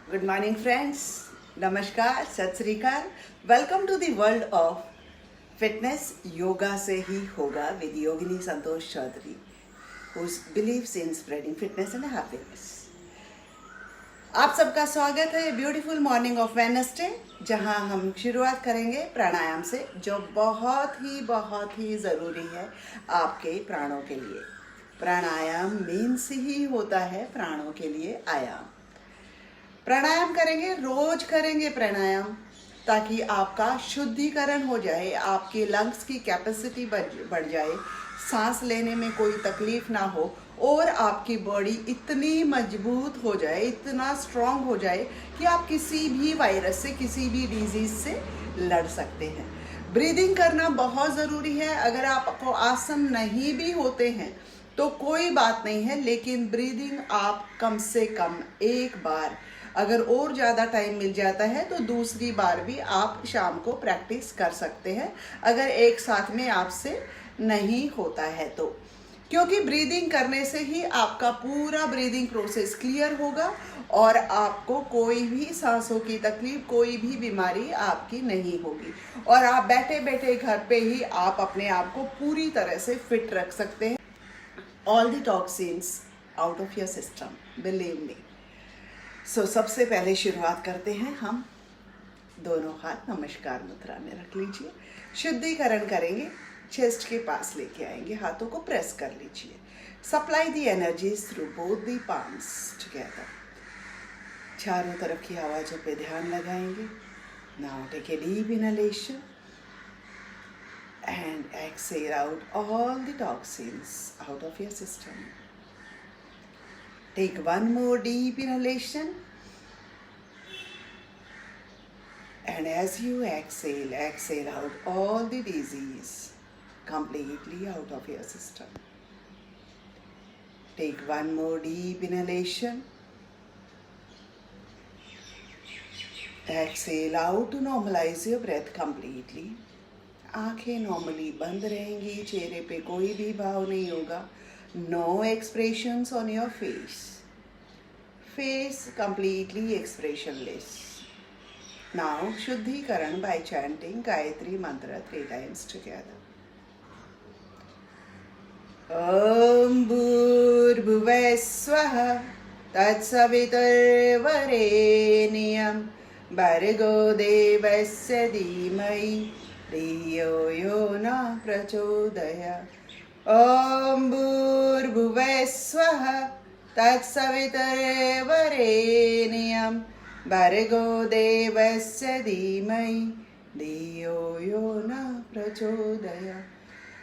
Good morning, friends. Namaskar, Sat Sri Akal. Welcome to the world of fitness. Yoga से ही होगा with Yogini Santosh Chaudhary, who believes in spreading fitness and happiness. आप सबका स्वागत है beautiful morning of Wednesday, जहां हम शुरुआत करेंगे प्राणायाम से, जो बहुत ही ज़रूरी है आपके प्राणों के लिए। प्राणायाम मीन्स ही होता है प्राणों के लिए आयाम। प्राणायाम करेंगे, रोज करेंगे प्राणायाम, ताकि आपका शुद्धिकरण हो जाए, आपके लंग्स की कैपेसिटी बढ़ जाए, सांस लेने में कोई तकलीफ ना हो और आपकी बॉडी इतनी मजबूत हो जाए, इतना स्ट्रांग हो जाए कि आप किसी भी वायरस से, किसी भी डिजीज से लड़ सकते हैं। ब्रीदिंग करना बहुत ज़रूरी है। अगर आपको आसन नहीं भी होते हैं तो कोई बात नहीं है, लेकिन ब्रीदिंग आप कम से कम एक बार, अगर और ज़्यादा टाइम मिल जाता है तो दूसरी बार भी आप शाम को प्रैक्टिस कर सकते हैं, अगर एक साथ में आपसे नहीं होता है तो। क्योंकि ब्रीदिंग करने से ही आपका पूरा ब्रीदिंग प्रोसेस क्लियर होगा और आपको कोई भी सांसों की तकलीफ, कोई भी बीमारी आपकी नहीं होगी, और आप बैठे बैठे घर पे ही आप अपने आप को पूरी तरह से फिट रख सकते हैं। All the toxins out of your system, believe me. सबसे पहले शुरुआत करते हैं हम। दोनों हाथ नमस्कार मुद्रा में रख लीजिए। शुद्धिकरण करेंगे, चेस्ट के पास लेके आएंगे, हाथों को प्रेस कर लीजिए। Supply the energies through both the palms together. चारों तरफ की आवाज़ों पे ध्यान लगाएंगे। Now take a deep inhalation and exhale out all the toxins out of your system. Take one more deep inhalation, and as you exhale, exhale out all the disease completely out of your system. Take one more deep inhalation. Exhale out to normalize your breath completely. आंखें normally बंद रहेंगी, चेहरे पे कोई भी भाव नहीं होगा। No expressions on your face completely expressionless. Now शुद्धिकरण by chanting Gayatri mantra 3 times together. ओम भूर्भुवः स्वः तत्सवितुर्वरेण्यं भर्गो देवस्य धीमहि धियो यो न प्रचोदयात्. ॐ भूर्भुवः स्वः तत्सवितुर्वरेण्यं भर्गो देवस्य धीमहि धियो यो न प्रचोदयात्.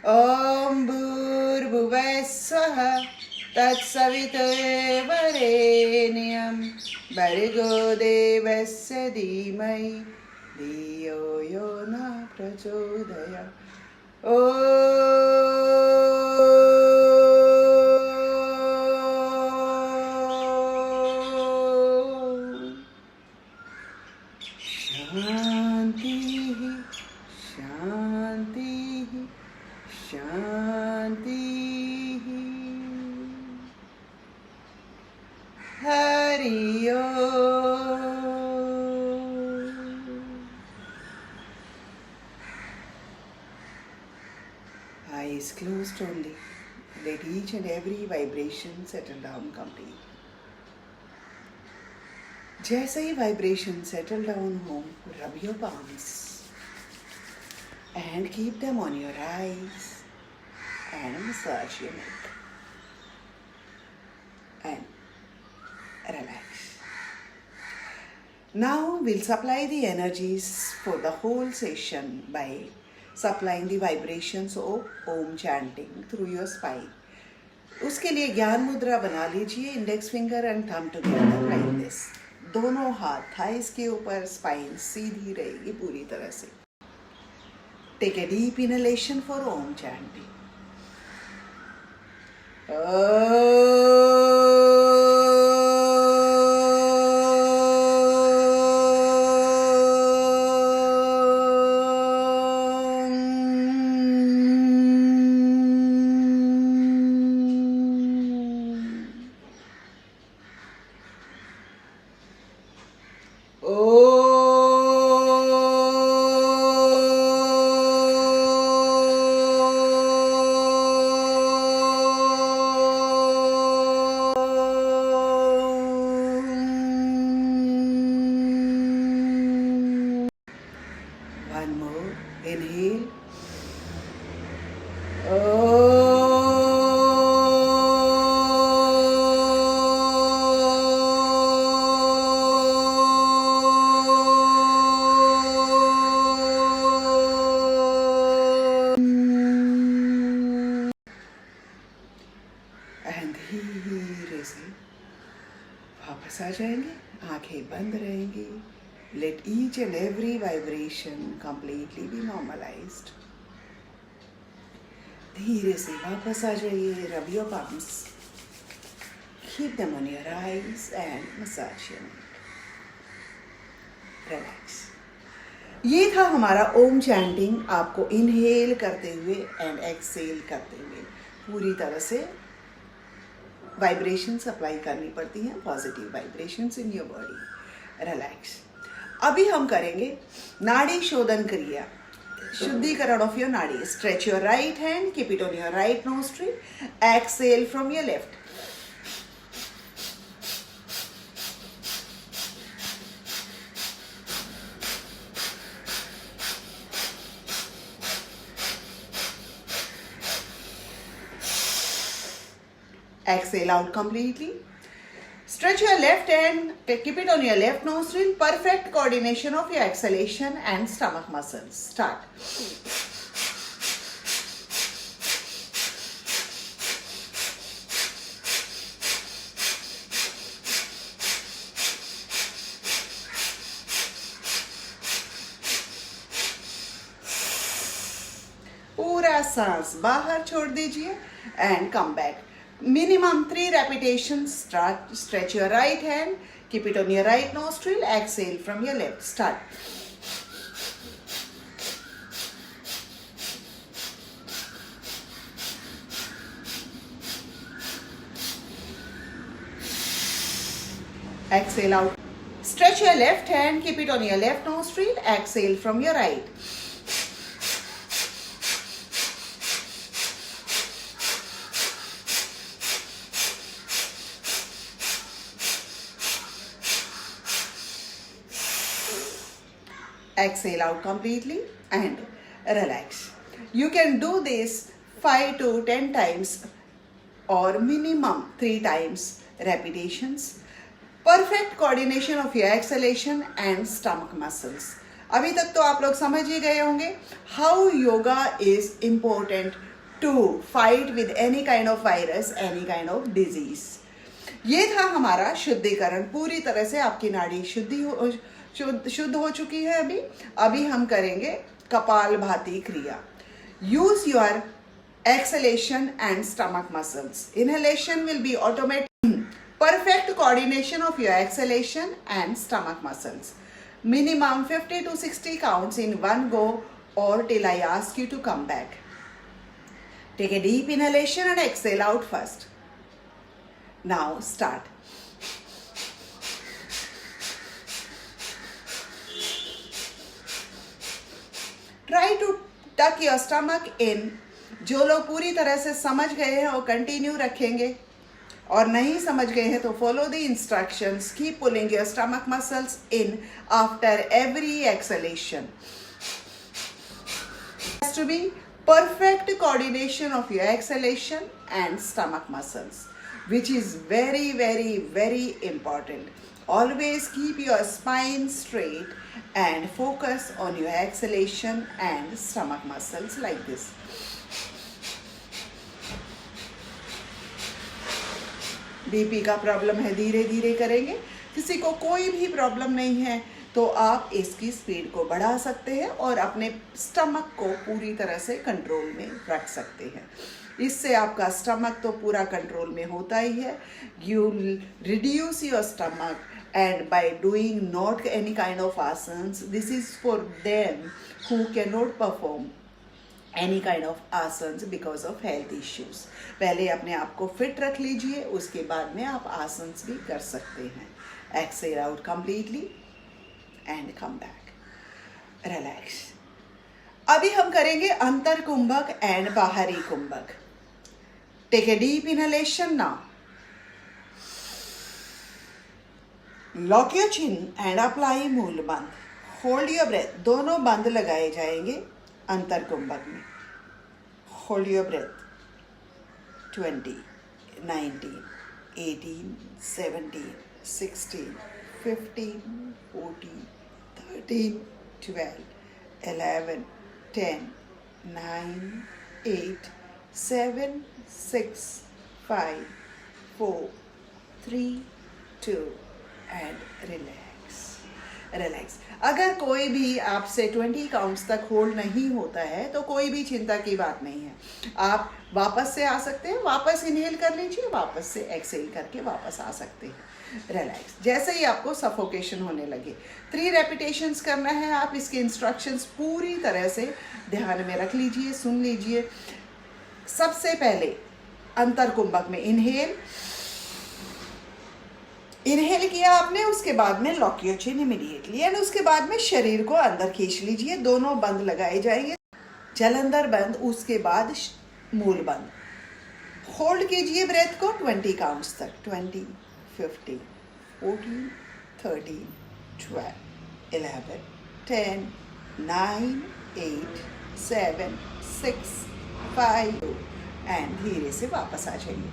ॐ भूर्भुवः स्वः तत्सवितुर्वरेण्यं भर्गो देवस्य धीमहि धियो यो न प्रचोदयात्. शांति शांति शांति. हरि ओम. Eyes closed only. Let each and every vibration settle down completely. जैसे ही vibration settle down हो, rub your palms and keep them on your eyes and massage your neck and relax. Now we'll supply the energies for the whole session by supplying the vibrations of Om chanting through your spine. उसके लिए ज्ञान मुद्रा बना लीजिए, index finger and thumb together like this. दोनों हाथ thighs के ऊपर, स्पाइन सीधी रहेगी पूरी तरह से. Take a deep inhalation for Om chanting. One more. Inhale. And धीरे से वापस आ जाएंगे, आंखें बंद रहेंगी. Let each and every vibration completely be normalized. धीरे से वापस आ जाइए. Rub your palms. Keep them on your eyes and massage your neck. Relax. ये था हमारा ओम चैंटिंग. आपको इनहेल करते हुए एंड एक्सहेल करते हुए पूरी तरह से वाइब्रेशंस अप्लाई करनी पड़ती हैं, positive vibrations in your body. Relax. अभी हम करेंगे नाड़ी शोधन क्रिया, शुद्धिकरण ऑफ योर नाड़ी. Stretch your right hand, keep it on your right nostril, exhale from your left. Exhale out completely. Stretch your left hand, keep it on your left nostril. Perfect coordination of your exhalation and stomach muscles. Start. पूरा सांस बाहर छोड़ दीजिए and come back. Minimum 3 repetitions. Stretch your right hand, keep it on your right nostril, exhale from your left. Start. Exhale out. Stretch your left hand, keep it on your left nostril, exhale from your right. Exhale out completely and relax. You can do this 5 to 10 times or minimum 3 times repetitions. Perfect coordination of your exhalation and stomach muscles. अभी तक तो आप लोग समझ ही गए होंगे how yoga is important to fight with any kind of virus, any kind of disease. ये था हमारा शुद्धिकरण. पूरी तरह से आपकी नाड़ी शुद्ध हो चुकी है. अभी हम करेंगे कपालभाति क्रिया. Use your acceleration and stomach muscles. Inhalation will be automatic. Perfect coordination of your acceleration and stomach muscles. Minimum 50 to 60 counts in one go or till I ask you to come back. Take a deep inhalation and exhale out first. Now start. Try to tuck your stomach in. जो लोग पूरी तरह से समझ गए हैं वो continue रखेंगे, और नहीं समझ गए हैं तो follow the instructions. Keep pulling your stomach muscles in after every acceleration. Has to be perfect coordination of your exhalation and stomach muscles, which is very, very, very important. Always keep your spine straight and focus on your exhalation and stomach muscles like this. BP का problem है, धीरे धीरे करेंगे. किसी को कोई भी problem नहीं है तो आप इसकी स्पीड को बढ़ा सकते हैं और अपने स्टमक को पूरी तरह से कंट्रोल में रख सकते हैं. इससे आपका स्टमक तो पूरा कंट्रोल में होता ही है. You reduce your stomach, and by doing not any kind of asanas, this is for them who cannot perform any kind of asanas because of health issues. पहले अपने आप को फिट रख लीजिए, उसके बाद में आप आसन्स भी कर सकते हैं. Exhale out completely. And come back, relax. अभी हम करेंगे अंतर कुंभक एंड बाहरी कुंभक। Take a deep inhalation now, lock your chin and apply मूल बंद, होल्ड योर ब्रेथ। दोनों बंद लगाए जाएंगे अंतर कुंभक में। Hold your breath 20, 19, 18, 17, 16, 15, 14, 13, 12, 11, 10, 9, 8, 7, 6, 5, 4, 3, 2 and relax. अगर कोई भी आपसे 20 काउंट्स तक होल्ड नहीं होता है तो कोई भी चिंता की बात नहीं है। आप वापस से आ सकते हैं, वापस इनहेल कर लीजिए, वापस से एक्सहेल करके वापस आ सकते हैं। रिलैक्स। जैसे ही आपको सफोकेशन होने लगे 3 रेपिटेशंस करना है। आप इसके इंस्ट्रक्शंस पूरी तरह से ध्यान में रख लीजिए, सुन लीजिए। सबसे पहले अंतर कुंभक में इनहेल किया आपने, उसके बाद में lock your chin immediately and उसके बाद में शरीर को अंदर खींच लीजिए। दोनों बंद लगाए जाएंगे, जलंधर बंद, उसके बाद मूल बंद। होल्ड कीजिए ब्रेथ को 20 काउंट्स तक। 20, 15, 14, 13, 12, 11, 10, 9, 8, 7, 6, 5 एंड धीरे से वापस आ जाइए।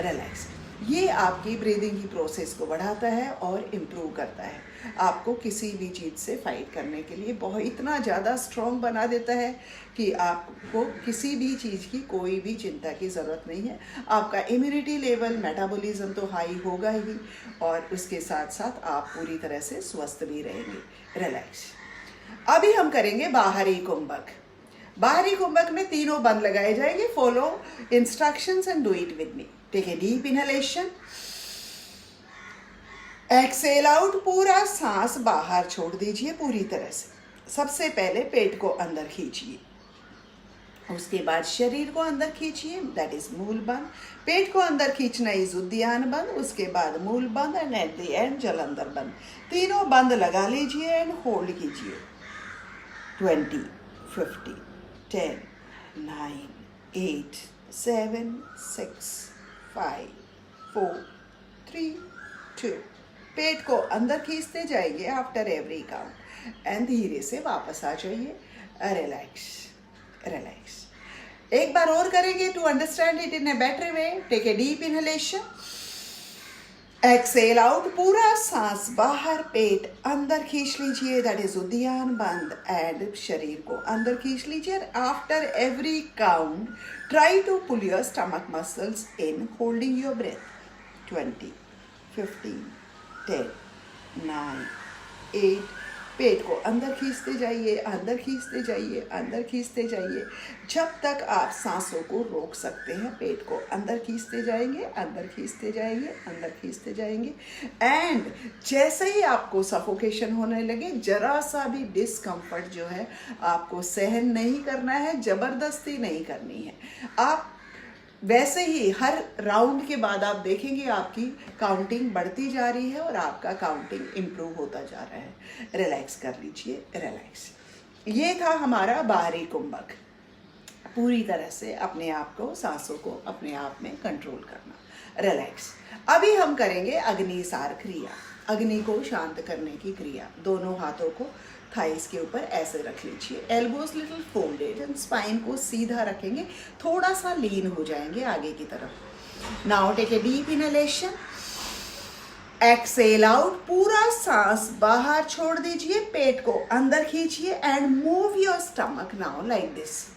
रिलैक्स। ये आपकी ब्रीदिंग की प्रोसेस को बढ़ाता है और इम्प्रूव करता है। आपको किसी भी चीज़ से फाइट करने के लिए बहुत इतना ज़्यादा स्ट्रॉन्ग बना देता है कि आपको किसी भी चीज़ की कोई भी चिंता की ज़रूरत नहीं है। आपका इम्यूनिटी लेवल, मेटाबॉलिज्म तो हाई होगा ही और उसके साथ साथ आप पूरी तरह से स्वस्थ भी रहेंगे। रिलैक्स। अभी हम करेंगे बाहरी कुंभक। बाहरी कुंभक में तीनों बंद लगाए जाएंगे। Follow instructions and do it with me. Take a deep inhalation, exhale out. पूरा सांस बाहर छोड़ दीजिए पूरी तरह से। सबसे पहले पेट को अंदर खींचिए, उसके बाद शरीर को अंदर खींचिए, दैट इज मूल बंद। पेट को अंदर खींचना इज उद्यान बंद, उसके बाद मूल बंद and at the end Jalandhar बंद। तीनों बंद लगा लीजिए एंड होल्ड कीजिए। 20, 15, 10, 9, 8, 7, 6, 5, 4, 3, 2। पेट को अंदर खींचते जाइए आफ्टर एवरी काउंट एंड धीरे से वापस आ जाइए। रिलैक्स। एक बार और करेंगे to understand it in a better way. Take a deep inhalation, exhale out. पूरा सांस बाहर, पेट अंदर खींच लीजिए, दैट इज उद्यान बंद एंड शरीर को अंदर खींच लीजिए। After every count try to pull your stomach muscles in, holding your breath. 20, 15, 10, 9, 8। पेट को अंदर खींचते जाइए, अंदर खींचते जाइए, अंदर खींचते जाइए जब तक आप सांसों को रोक सकते हैं। पेट को अंदर खींचते जाएंगे, अंदर खींचते जाएंगे, अंदर खींचते जाएंगे एंड जैसे ही आपको सफोकेशन होने लगे, जरा सा भी डिस्कम्फर्ट जो है आपको सहन नहीं करना है, जबरदस्ती नहीं करनी है। आप वैसे ही हर राउंड के बाद आप देखेंगे आपकी काउंटिंग बढ़ती जा रही है और आपका काउंटिंग इम्प्रूव होता जा रहा है। रिलैक्स कर लीजिए, रिलैक्स। ये था हमारा बाहरी कुंभक। पूरी तरह से अपने आप को, सांसों को अपने आप में कंट्रोल करना। रिलैक्स। अभी हम करेंगे अग्निसार क्रिया, अग्नि को शांत करने की क्रिया। दोनों हाथों को थाइस के ऊपर ऐसे रख लीजिए, elbows little folded and spine को सीधा रखेंगे, थोड़ा सा लीन हो जाएंगे आगे की तरफ। Now take a deep inhalation, exhale out. पूरा सांस बाहर छोड़ दीजिए, पेट को अंदर खींचिए and move your stomach now like this.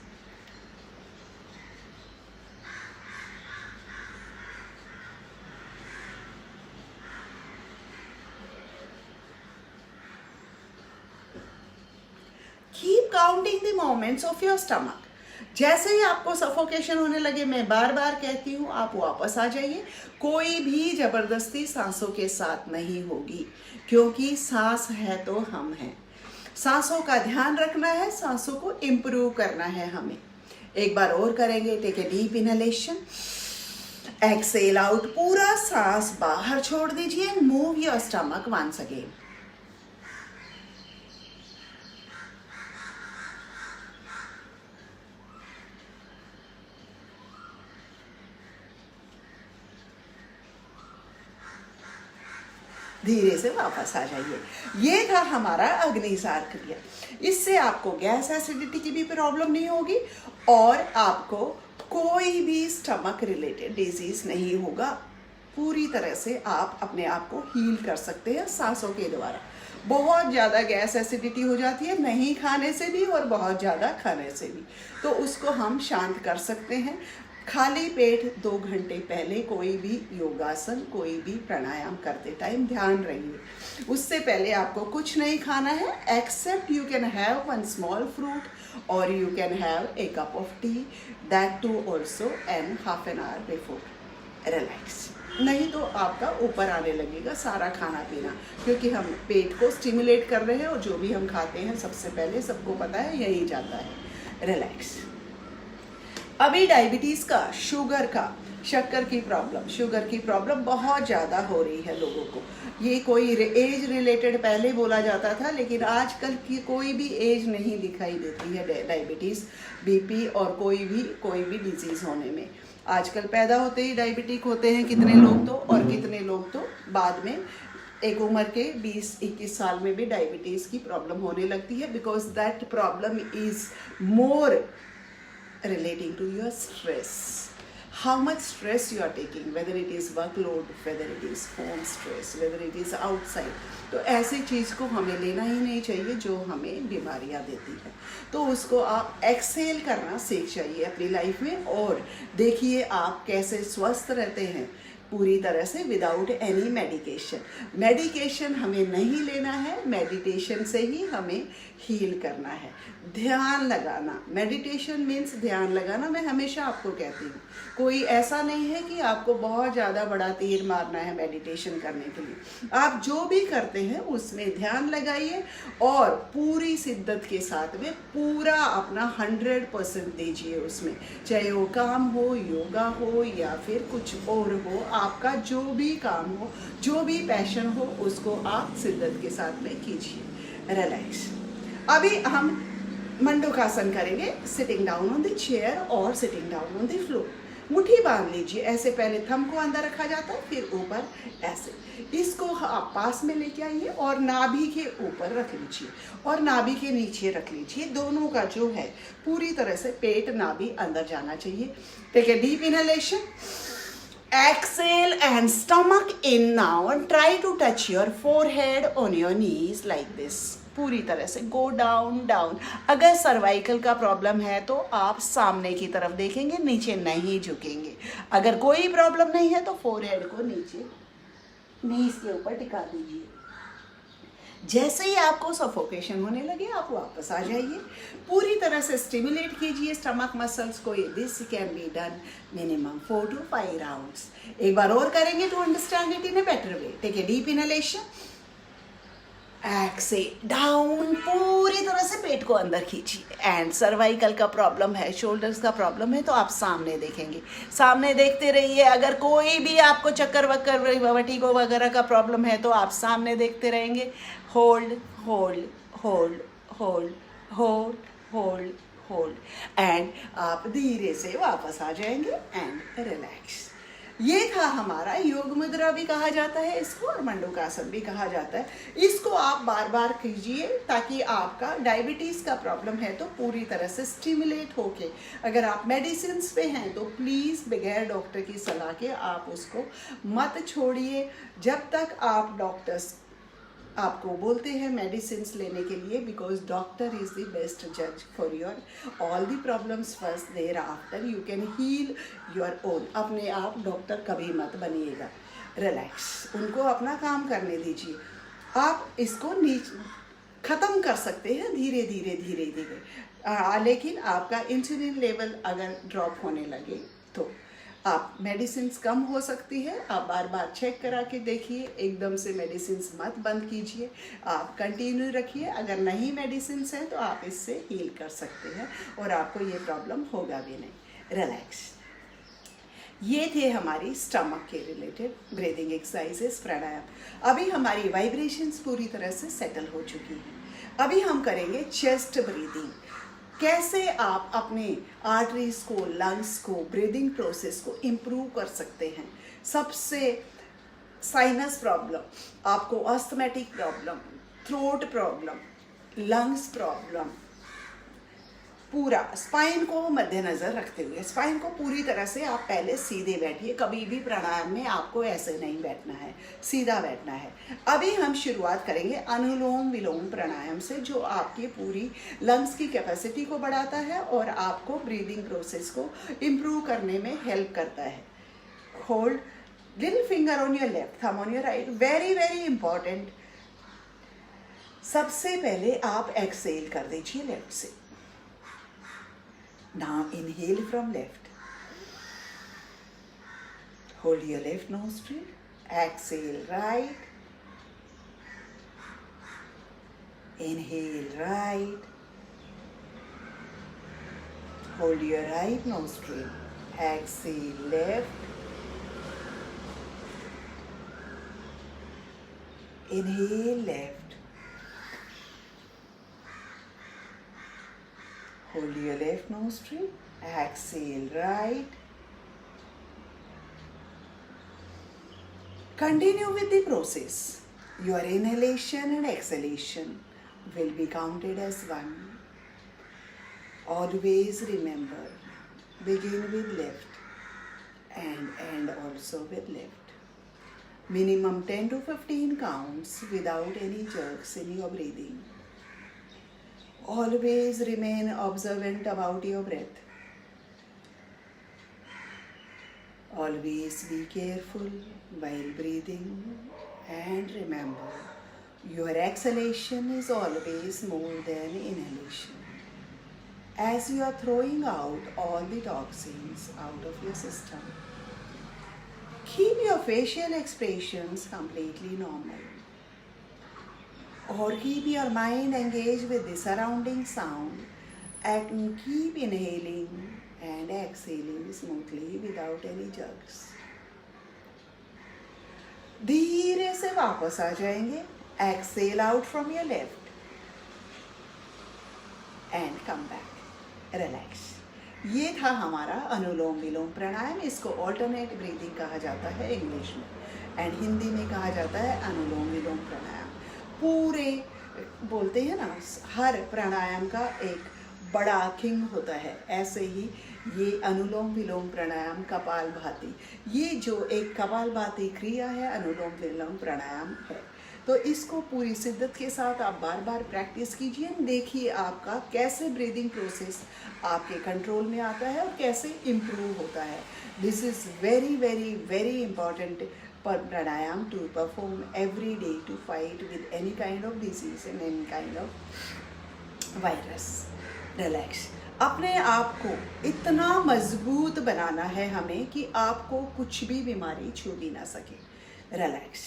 Keep counting the moments of your stomach. जैसे ही आपको सफोकेशन होने लगे, मैं बार बार कहती हूँ, आप वापस आ जाइए। कोई भी जबरदस्ती सांसों के साथ नहीं होगी, क्योंकि सांस है तो हम हैं। सांसों का ध्यान रखना है, सांसों को इम्प्रूव करना है हमें। एक बार और करेंगे। Take a deep inhalation, exhale out. पूरा सांस बाहर छोड़ दीजिए, move your stomach once again. धीरे से वापस आ जाइए। ये था हमारा अग्निसार क्रिया। इससे आपको गैस एसिडिटी की भी प्रॉब्लम नहीं होगी और आपको कोई भी स्टमक रिलेटेड डिजीज नहीं होगा। पूरी तरह से आप अपने आप को हील कर सकते हैं सांसों के द्वारा। बहुत ज़्यादा गैस एसिडिटी हो जाती है नहीं खाने से भी और बहुत ज़्यादा खाने से भी, तो उसको हम शांत कर सकते हैं। खाली पेट 2 घंटे पहले कोई भी योगासन, कोई भी प्राणायाम करते टाइम ध्यान रहिए, उससे पहले आपको कुछ नहीं खाना है except you can have 1 small fruit और you can have a cup of tea, that too also and half an hour before. Relax, नहीं तो आपका ऊपर आने लगेगा सारा खाना पीना, क्योंकि हम पेट को स्टिमुलेट कर रहे हैं और जो भी हम खाते हैं सबसे पहले सबको पता है यही जाता है। रिलैक्स। अभी डायबिटीज़ का, शुगर का, शक्कर की प्रॉब्लम बहुत ज़्यादा हो रही है लोगों को। ये कोई एज रिलेटेड पहले बोला जाता था, लेकिन आजकल की कोई भी एज नहीं दिखाई देती है डायबिटीज़, बीपी और कोई भी डिजीज़ होने में। आजकल पैदा होते ही डायबिटिक होते हैं कितने लोग तो, और कितने लोग तो बाद में एक उम्र के 20-21 साल में भी डायबिटीज़ की प्रॉब्लम होने लगती है, because that problem is more relating to your stress, how much stress you are taking, whether it is workload, whether it is home stress, whether it is outside। तो ऐसी चीज़ को हमें लेना ही नहीं चाहिए जो हमें बीमारियां देती है। तो उसको आप एक्सेल करना सीख जाइए अपनी लाइफ में और देखिए आप कैसे स्वस्थ रहते हैं पूरी तरह से विदाउट एनी मेडिकेशन हमें नहीं लेना है, मेडिटेशन से ही हमें हील करना है। ध्यान लगाना, मेडिटेशन मीन्स ध्यान लगाना। मैं हमेशा आपको कहती हूँ कोई ऐसा नहीं है कि आपको बहुत ज़्यादा बड़ा तीर मारना है मेडिटेशन करने के लिए। आप जो भी करते हैं उसमें ध्यान लगाइए और पूरी शिद्दत के साथ में पूरा अपना 100% दीजिए उसमें, चाहे वो काम हो, योगा हो या फिर कुछ और हो, आपका जो भी काम हो, जो भी पैशन हो, उसको आप शिद्दत के साथ में कीजिए। रिलैक्स। अभी हम मंडूकासन करेंगे, sitting down on the chair और sitting down on the floor. मुट्ठी बांध लीजिए, ऐसे पहले थंब को अंदर रखा जाता है, फिर ऊपर ऐसे। इसको आप पास में लेके आइए और नाभि के ऊपर रख लीजिए और नाभि के नीचे रख लीजिए। दोनों का जो है पूरी तरह से पेट नाभि अंदर जाना चाहिए। Take a deep inhalation, exhale and stomach in now and try to touch your forehead on your knees like this। पूरी तरह से गो डाउन डाउन। अगर सर्वाइकल का प्रॉब्लम है तो आप सामने की तरफ देखेंगे, नीचे नहीं झुकेंगे। अगर कोई प्रॉब्लम नहीं है तो फोरहेड को नीचे नीज के ऊपर टिका दीजिए। जैसे ही आपको सफोकेशन होने लगे आप वापस आ जाइए। पूरी तरह से स्टिमुलेट कीजिए स्टमक मसल्स को। This can be done minimum 4 to 5 rounds. एक बार और करेंगे to understand it in a better way. Take a deep inhalation, exhale down, पूरी तरह से पेट को अंदर खींचिए। एंड सर्वाइकल का प्रॉब्लम है, शोल्डर्स का प्रॉब्लम है तो आप सामने देखेंगे, सामने देखते रहिए। अगर कोई भी आपको चक्कर वक्कर वर्टिगो वगैरह का प्रॉब्लम है तो आप सामने देखते रहेंगे। Hold hold hold hold hold hold hold and आप धीरे से वापस आ जाएंगे एंड रिलैक्स। ये था हमारा योग मुद्रा भी कहा जाता है इसको, और मंडूकासन भी कहा जाता है। इसको आप बार बार कीजिए ताकि आपका डायबिटीज़ का प्रॉब्लम है तो पूरी तरह से स्टिमुलेट होके, अगर आप मेडिसिन पे हैं तो प्लीज़ बगैर डॉक्टर की सलाह के आप उसको मत छोड़िए जब तक आप डॉक्टर्स आपको बोलते हैं मेडिसिन लेने के लिए, because doctor is the best जज for your all the problems first, there after you can heal your own. अपने आप डॉक्टर कभी मत बनिएगा। रिलैक्स, उनको अपना काम करने दीजिए। आप इसको ख़त्म कर सकते हैं धीरे धीरे धीरे धीरे, लेकिन आपका इंसुलिन लेवल अगर ड्रॉप होने लगे तो आप मेडिसिन कम हो सकती है। आप बार बार चेक करा के देखिए, एकदम से मेडिसिन मत बंद कीजिए, आप कंटिन्यू रखिए। अगर नहीं मेडिसिन हैं तो आप इससे हील कर सकते हैं और आपको ये प्रॉब्लम होगा भी नहीं। रिलैक्स। ये थे हमारी स्टमक के रिलेटेड ब्रीदिंग एक्सरसाइजेस, प्राणायाम। अभी हमारी वाइब्रेशंस पूरी तरह से सेटल हो चुकी हैं। अभी हम करेंगे चेस्ट ब्रीदिंग। कैसे आप अपने आर्टरीज को, लंग्स को, ब्रीदिंग प्रोसेस को इम्प्रूव कर सकते हैं। सबसे साइनस प्रॉब्लम, आपको asthmatic problem, throat problem, lungs problem, पूरा स्पाइन को मद्देनजर रखते हुए स्पाइन को पूरी तरह से आप पहले सीधे बैठिए। कभी भी प्राणायाम में आपको ऐसे नहीं बैठना है, सीधा बैठना है। अभी हम शुरुआत करेंगे अनुलोम विलोम प्राणायाम से, जो आपकी पूरी लंग्स की कैपेसिटी को बढ़ाता है और आपको ब्रीदिंग प्रोसेस को इम्प्रूव करने में हेल्प करता है। Hold little finger on your left, thumb on your right, very very important. सबसे पहले आप एक्सेल कर दीजिए लेफ्ट से। Now inhale from left. Hold your left nostril. Exhale right. Inhale right. Hold your right nostril. Exhale left. Inhale left. Hold your left nostril, exhale right. Continue with the process. Your inhalation and exhalation will be counted as one. Always remember, begin with left and end also with left. Minimum 10 to 15 counts without any jerks in your breathing. Always remain observant about your breath. Always be careful while breathing, and remember, your exhalation is always more than inhalation. As you are throwing out all the toxins out of your system, keep your facial expressions completely normal. Or keep your mind engaged with the surrounding sound and keep inhaling and exhaling smoothly without any jerks. धीरे से वापस आ जाएंगे. Exhale out from your left and come back. Relax. ये था हमारा अनुलोम विलोम प्राणायाम. इसको alternate breathing कहा जाता है इंग्लिश में, एंड हिंदी में कहा जाता है अनुलोम विलोम प्राणायाम. पूरे बोलते हैं ना, हर प्राणायाम का एक बड़ा किंग होता है, ऐसे ही ये अनुलोम विलोम प्राणायाम कपालभाति, ये जो एक कपालभाति क्रिया है अनुलोम विलोम प्राणायाम है. तो इसको पूरी शिद्दत के साथ आप बार बार प्रैक्टिस कीजिए. देखिए आपका कैसे ब्रीदिंग प्रोसेस आपके कंट्रोल में आता है और कैसे इम्प्रूव होता है. This is very very very important pranayam to perform every day to fight with any kind of disease and any kind of virus. Relax. अपने आप को इतना मजबूत बनाना है हमें कि आपको कुछ भी बीमारी छू भी ना सके. Relax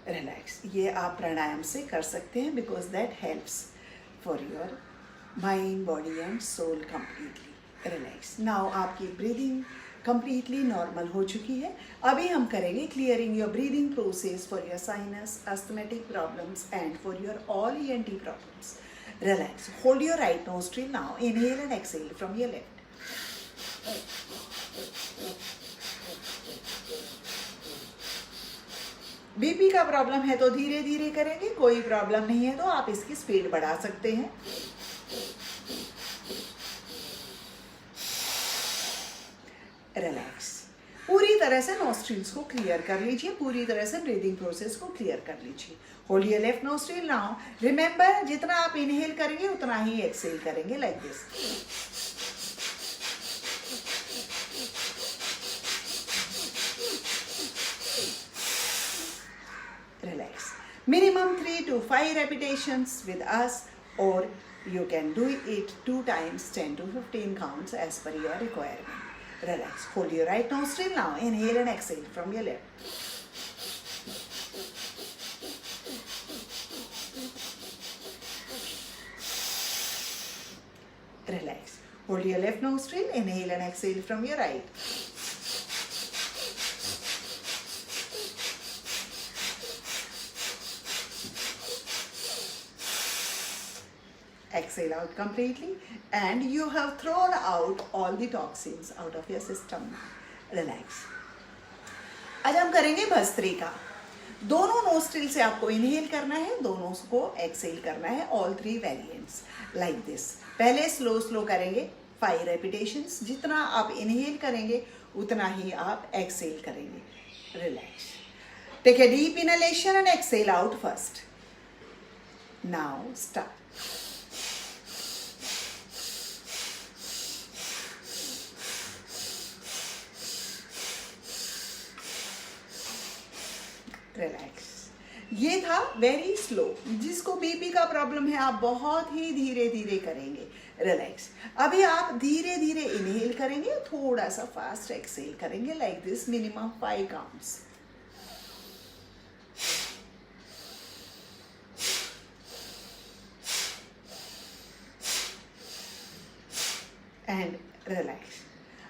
relax. ये आप प्राणायाम से कर सकते हैं because that helps for your mind, body and soul completely. Relax. Now आपकी ब्रीदिंग कंप्लीटली नॉर्मल हो चुकी है. अभी हम करेंगे clearing your breathing process for your sinus, asthmatic problems and for your all ENT problems. Relax. Hold your right nostril now. Inhale and exhale from your left. BP का problem है तो धीरे धीरे करेंगे, कोई प्रॉब्लम नहीं है तो आप इसकी स्पीड बढ़ा सकते हैं. रिलैक्स. पूरी तरह से नॉस्ट्रिल्स को क्लियर कर लीजिए, पूरी तरह से ब्रीदिंग प्रोसेस को क्लियर कर लीजिए. Hold your left nostril now. Remember, जितना आप इनहेल करेंगे उतना ही एक्सेल करेंगे, like this. Relax. Minimum 3 to 5 repetitions with us, or you can do it 2 times 10 to 15 counts as per your requirement. Relax. Hold your right nostril now. Inhale and exhale from your left. Relax. Hold your left nostril. Inhale and exhale from your right. Exhale out completely, and you have thrown out all the toxins out of your system. Relax. आज हम करेंगे भस्त्रिका। दोनों nostril से आपको inhale करना है, दोनों को एक्सहेल करना है, ऑल 3 वेरिएंट्स लाइक दिस। पहले स्लो स्लो करेंगे 5 रेपिटेशंस। जितना आप इनहेल करेंगे उतना ही आप एक्सहेल करेंगे। Relax, take a deep inhalation and exhale out first. Now start. Relax. ये था वेरी स्लो। जिसको बीपी का प्रॉब्लम है आप बहुत ही धीरे धीरे करेंगे। रिलैक्स। अभी आप धीरे धीरे इनहेल करेंगे, थोड़ा सा फास्ट एक्सहेल करेंगे like this, minimum 5 counts. And relax.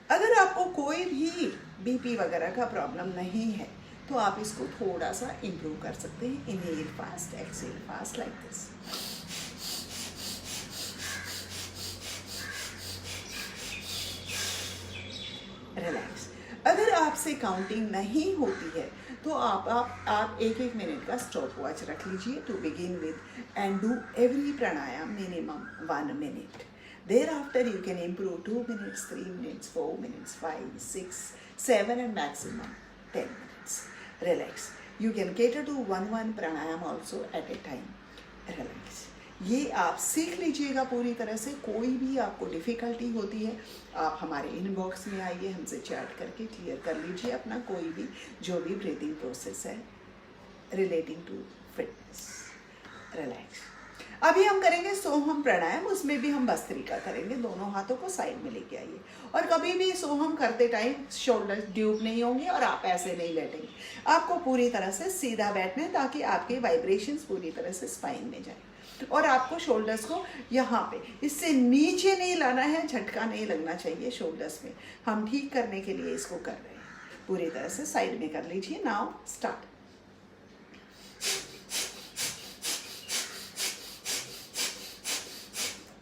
अगर आपको कोई भी बीपी वगैरह का प्रॉब्लम नहीं है तो आप इसको थोड़ा सा इम्प्रूव कर सकते हैं। Inhale fast, exhale fast like this. Relax. अगर आपसे काउंटिंग नहीं होती है तो आप 1-1 मिनट का स्टॉप वॉच रख लीजिए to begin with and do every pranayama minimum 1 minute. Thereafter you can improve 2 minutes, 3 minutes, 4 minutes, 5, 6, 7 and maximum 10 minutes. Relax. You can cater to one pranayam also at a time. Relax. ये आप सीख लीजिएगा पूरी तरह से। कोई भी आपको डिफ़िकल्टी होती है आप हमारे इनबॉक्स में आइए, हमसे चैट करके क्लियर कर लीजिए अपना कोई भी जो भी ब्रीथिंग प्रोसेस है रिलेटिंग टू फिटनेस। रिलैक्स। अभी हम करेंगे सोहम प्राणायाम, उसमें भी हम भस्त्रिका करेंगे। दोनों हाथों को साइड में लेके आइए और कभी भी सोहम करते टाइम शोल्डर ड्यूब नहीं होंगे और आप ऐसे नहीं बैठेंगे। आपको पूरी तरह से सीधा बैठना है ताकि आपके वाइब्रेशंस पूरी तरह से स्पाइन में जाए और आपको शोल्डर्स को यहाँ पे इससे नीचे नहीं लाना है, झटका नहीं लगना चाहिए शोल्डर्स में। हम ठीक करने के लिए इसको कर रहे हैं। पूरी तरह से साइड में कर लीजिए। Now start.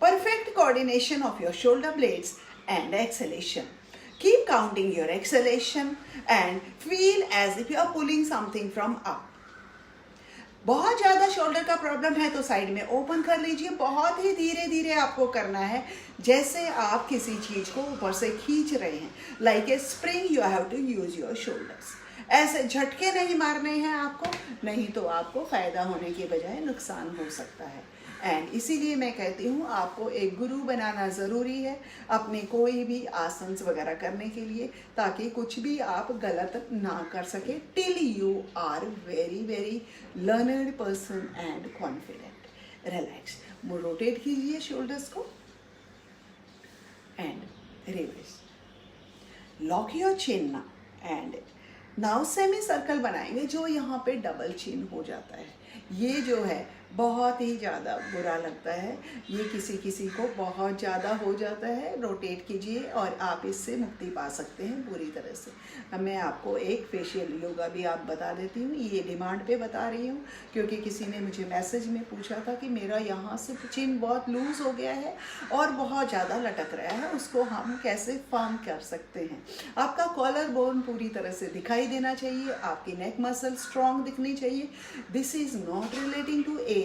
Perfect coordination of your shoulder blades and exhalation. Keep counting your exhalation and feel as if you are pulling something from up. बहुत ज़्यादा शोल्डर का प्रॉब्लम है तो साइड में ओपन कर लीजिए। बहुत ही धीरे धीरे आपको करना है, जैसे आप किसी चीज़ को ऊपर से खींच रहे हैं। Like a spring you have to use your shoulders. ऐसे झटके नहीं मारने हैं आपको, नहीं तो आपको फ़ायदा होने के बजाय नुकसान हो सकता है। एंड इसीलिए मैं कहती हूँ आपको एक गुरु बनाना ज़रूरी है अपने कोई भी आसन वगैरह करने के लिए, ताकि कुछ भी आप गलत ना कर सके till you are very very learned person and confident. Relax. Rotate कीजिए शोल्डर्स को and reverse. Lock your chin and now semi circle बनाएंगे जो यहाँ पे डबल चिन हो जाता है। ये जो है बहुत ही ज़्यादा बुरा लगता है, ये किसी किसी को बहुत ज़्यादा हो जाता है। रोटेट कीजिए और आप इससे मुक्ति पा सकते हैं पूरी तरह से। मैं आपको एक फेशियल योगा भी आप बता देती हूँ, ये डिमांड पे बता रही हूँ क्योंकि किसी ने मुझे मैसेज में पूछा था कि मेरा यहाँ से चिन बहुत लूज़ हो गया है और बहुत ज़्यादा लटक रहा है, उसको हम कैसे फर्म कर सकते हैं। आपका कॉलर बोन पूरी तरह से दिखाई देना चाहिए, आपकी नेक मसल स्ट्रॉन्ग दिखनी चाहिए। This is not relating to age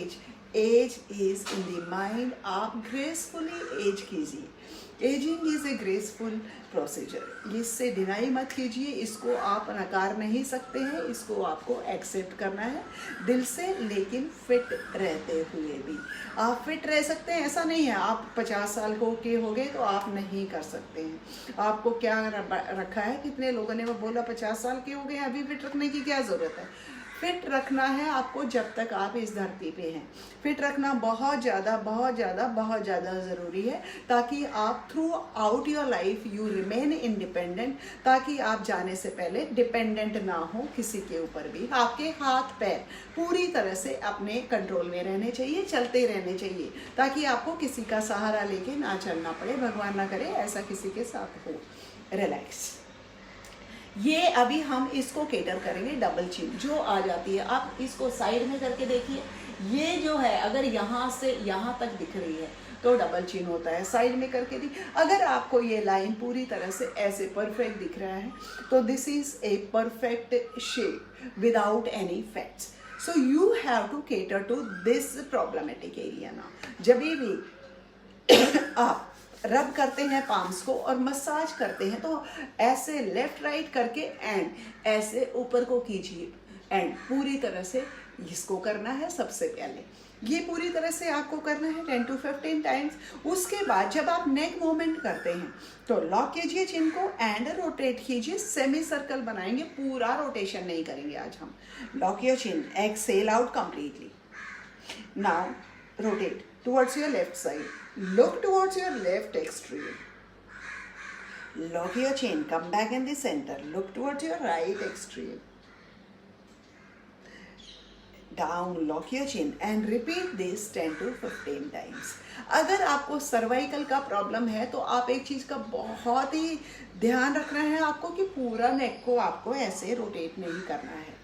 is in the mind. आप ग्रेसफुली एज कीजिए। Ageing is a graceful procedure, इससे डिनाई मत कीजिए। इसको आप नकार नहीं सकते हैं, इसको आपको एक्सेप्ट करना है दिल से, लेकिन फिट रहते हुए भी। आप फिट रह सकते हैं, ऐसा नहीं है आप 50 साल के हो गए तो आप नहीं कर सकते हैं। आपको क्या रखा है, कितने लोगों ने वो बोला 50 साल के हो गए अभी फिट रखने की क्या ज़रूरत है। फिट रखना है आपको जब तक आप इस धरती पे हैं। फिट रखना बहुत ज़्यादा ज़रूरी है ताकि आप through out your life you remain independent, ताकि आप जाने से पहले डिपेंडेंट ना हो किसी के ऊपर भी। आपके हाथ पैर पूरी तरह से अपने कंट्रोल में रहने चाहिए, चलते रहने चाहिए, ताकि आपको किसी का सहारा लेके ना चलना पड़े। भगवान ना करे ऐसा किसी के साथ हो। रिलैक्स। ये अभी हम इसको केटर करेंगे डबल चिन जो आ जाती है। आप इसको साइड में करके देखिए, ये जो है अगर यहाँ से यहाँ तक दिख रही है तो डबल चिन होता है। साइड में करके दी, अगर आपको ये लाइन पूरी तरह से ऐसे परफेक्ट दिख रहा है तो this is a perfect shape without any fats. So you have to cater to this problematic area now. जब भी आप रब करते हैं पाम्स को और मसाज करते हैं तो ऐसे लेफ्ट राइट करके एंड ऐसे ऊपर को कीजिए एंड पूरी तरह से इसको करना है। सबसे पहले ये पूरी तरह से आपको करना है 10 to 15 टाइम्स। उसके बाद जब आप नेक मूवमेंट करते हैं तो लॉक कीजिए चिन को एंड रोटेट कीजिए, सेमी सर्कल बनाएंगे, पूरा रोटेशन नहीं करेंगे आज हम। Lock your chin, exhale out completely. Now rotate towards your left side. Look towards your left extreme. Lock your chin. Come back in the center. Look towards your right extreme. Down. Lock your chin and repeat this 10 to 15 times. अगर आपको cervical का problem है तो आप एक चीज़ का बहुत ही ध्यान रखना है आपको कि पूरा नेक को आपको ऐसे रोटेट नहीं करना है।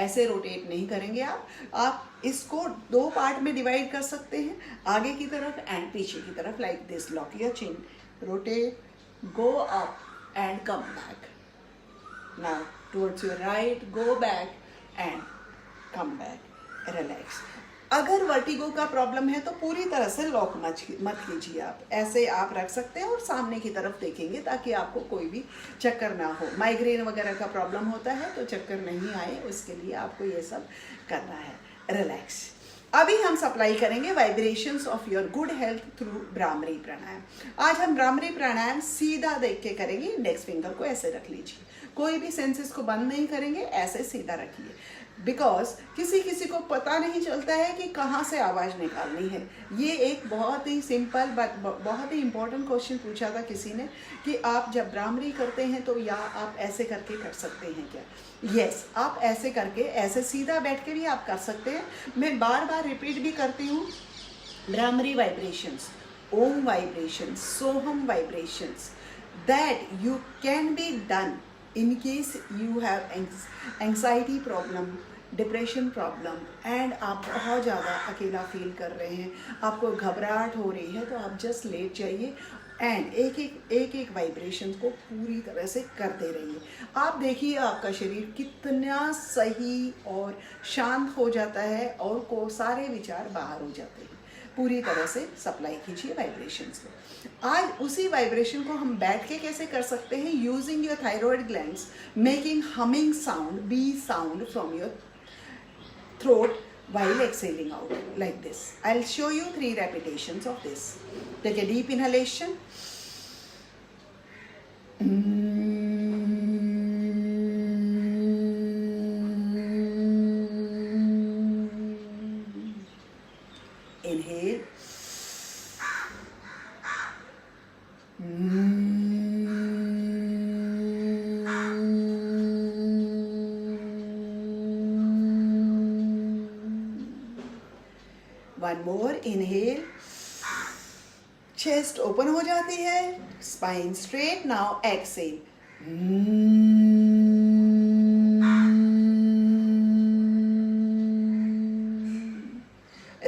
ऐसे रोटेट नहीं करेंगे आप इसको 2 पार्ट में डिवाइड कर सकते हैं, आगे की तरफ एंड पीछे की तरफ, like this. Lock your chin, rotate, go up and come back. Now towards your right, go back and come back, relax. अगर वर्टिगो का प्रॉब्लम है तो पूरी तरह से लॉक मत कीजिए, आप ऐसे आप रख सकते हैं और सामने की तरफ देखेंगे ताकि आपको कोई भी चक्कर ना हो। माइग्रेन वगैरह का प्रॉब्लम होता है तो चक्कर नहीं आए, उसके लिए आपको ये सब करना है। रिलैक्स। अभी हम सप्लाई करेंगे vibrations of your good health through Bhramari pranayama. आज हम भ्रामरी प्राणायाम सीधा देख के करेंगे। इंडेक्स फिंगर को ऐसे रख लीजिए, कोई भी सेंसेस को बंद नहीं करेंगे, ऐसे सीधा रखिए। बिकॉज किसी को पता नहीं चलता है कि कहाँ से आवाज़ निकालनी है। ये एक बहुत ही सिंपल बट बहुत ही इम्पोर्टेंट क्वेश्चन पूछा था किसी ने कि आप जब भ्रामरी करते हैं तो या आप ऐसे करके कर सकते हैं क्या? यस, आप ऐसे करके, ऐसे सीधा बैठ के भी आप कर सकते हैं। मैं बार बार रिपीट भी करती हूँ, bhramari vibrations, Om vibrations, Soham vibrations, that you can be done in case you have anxiety problem, depression problem and आप बहुत ज़्यादा अकेला फील कर रहे हैं, आपको घबराहट हो रही है, तो आप जस्ट लेट जाइए एंड एक वाइब्रेशन को पूरी तरह से करते रहिए। आप देखिए आपका शरीर कितना सही और शांत हो जाता है और को सारे विचार बाहर हो जाते हैं। पूरी तरह से सप्लाई कीजिए वाइब्रेशंस को। आज उसी वाइब्रेशन को हम बैठ के कैसे कर सकते हैं? Using your thyroid glands, making humming sound, bee sound from your throat while exhaling out like this. I'll show you 3 repetitions of this. Take a deep inhalation. Inhale. One more, inhale, chest open हो जाती है, spine straight. Now exhale.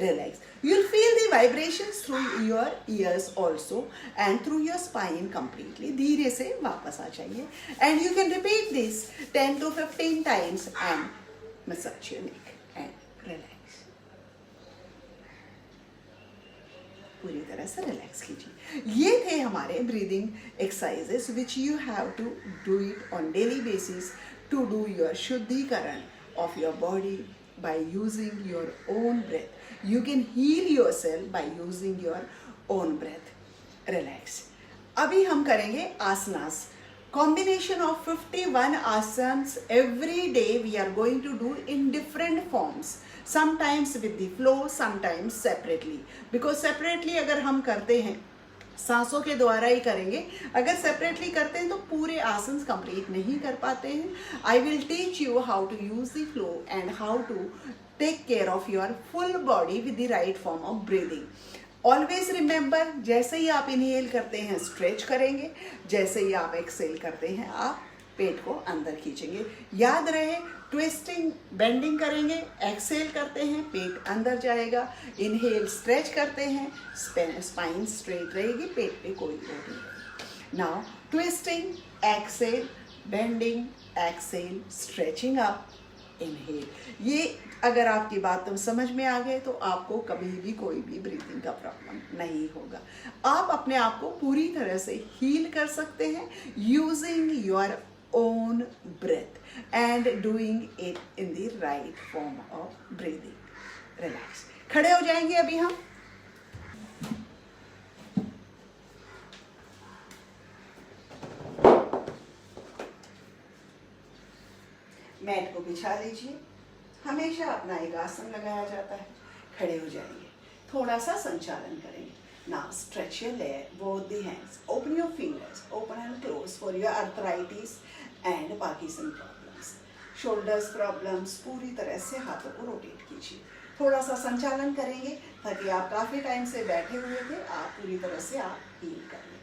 Relax. You'll feel the vibrations through your ears also and through your spine completely. धीरे से वापस आ जाइए and you can repeat this 10 to 15 times and massage your neck and relax. पूरी तरह से relax कीजिए। ये थे हमारे breathing exercises which you have to do it on daily basis to do your शुद्धिकरण of your body by using your own breath. You can heal yourself by using your own breath. Relax. अभी हम करेंगे आसनास, combination of 51 asanas every day we are going to do in different forms, sometimes with the flow, sometimes separately, because separately अगर हम करते हैं सांसों के द्वारा ही करेंगे, अगर सेपरेटली करते हैं तो पूरे आसन कंप्लीट नहीं कर पाते हैं। I will teach you how to use the flow and how to take care of your full body with the right form of breathing. Always remember, जैसे ही आप इनहेल करते हैं स्ट्रेच करेंगे, जैसे ही आप एक्सहेल करते हैं आप पेट को अंदर खींचेंगे। याद रहे ट्विस्टिंग बेंडिंग करेंगे, एक्सेल करते हैं, पेट अंदर जाएगा, इनहेल स्ट्रेच करते हैं, स्पाइन स्ट्रेट रहेगी, पेट पे कोई लोड नहीं रहेगी। Now twisting, exhale, bending, exhale, stretching up, inhale. ये अगर आपकी बात तो समझ में आ गए तो आपको कभी भी कोई भी ब्रीथिंग का प्रॉब्लम नहीं होगा। आप अपने आप को पूरी तरह से हील कर सकते हैं using your own breath and doing it in the right form of breathing. Relax. खड़े हो जाएंगे अभी हम। मैट को बिछा लीजिए। हमेशा अपना एक आसन लगाया जाता है। खड़े हो जाएंगे, थोड़ा सा संचालन करेंगे। Now stretch your leg, both the hands. Open your fingers, open and close for your arthritis and Parkinson problems. Shoulders problems, पूरी तरह से हाथों को रोटेट कीजिए। थोड़ा सा संचालन करेंगे ताकि आप काफी टाइम से बैठे हुए थे, आप पूरी तरह से आप हील कर लें।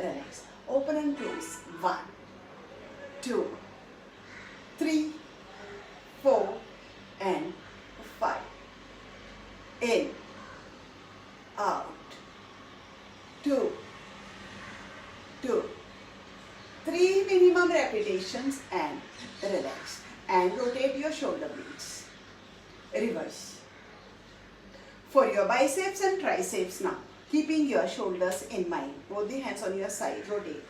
Relax. Open and close. 1, 2, 3, 4 and 5. In, out. 2, 3 minimum repetitions and relax and rotate your shoulder blades. Reverse. For your biceps and triceps now, keeping your shoulders in mind, both the hands on your side, rotate.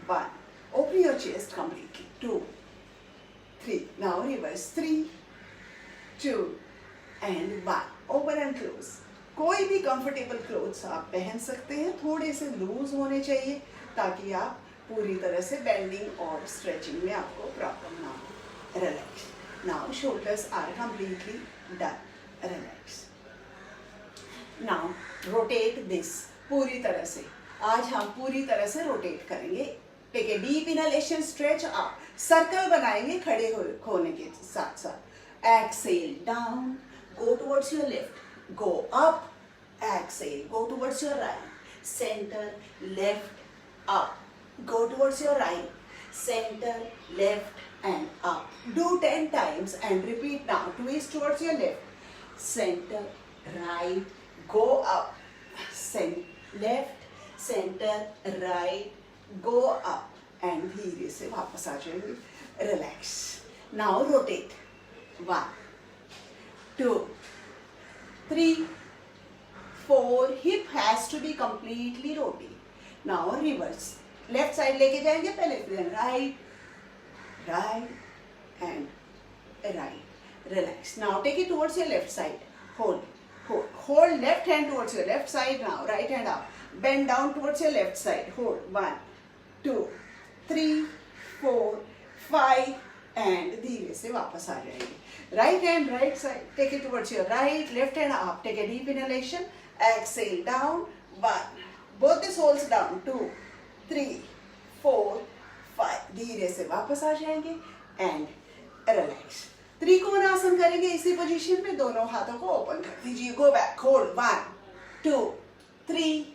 1, open your chest completely. 2, 3, now reverse. 3, 2 and 1, open and close. कोई भी comfortable clothes आप पहन सकते हैं, थोड़े से loose होने चाहिए ताकि आप पूरी तरह से बेंडिंग और स्ट्रेचिंग में आपको प्रॉब्लम ना हो। Relax. Now shoulders are completely done. Relax. Now rotate this पूरी तरह से। आज हम पूरी तरह से रोटेट करेंगे। Take a deep inhalation, stretch up, circle बनाएंगे खड़े होने के साथ साथ। Exhale down, go towards your left, go up, exhale, go towards your right, center, left, up, go towards your right, center, left and up. Do 10 times and repeat now. Twist towards your left, center, right, go up, left, center, right, go up and धीरे से वापस आ जाएंगे। Relax. Now rotate. 1, 2, 3, 4. Hip has to be completely rotated. Now reverse. Left side लेके जाएंगे पहले, then right, right and right. Relax. Now take it towards your left side. Hold left hand towards your left side now. Right hand up. Bend down towards your left side. Hold. 1, 2, 3, 4, 5 and धीरे से वापस आ जाएंगे। Right hand, right side. Take it towards your right, left hand up. Take a deep inhalation. Exhale down. 1. Both the soles down. 2, 3, 4, 5. धीरे से वापस आ जाएंगे and relax. Trikonasana करेंगे इसी पोजीशन में। दोनों हाथों को ओपन कर दीजिए। Go back. Hold. 1, 2, 3,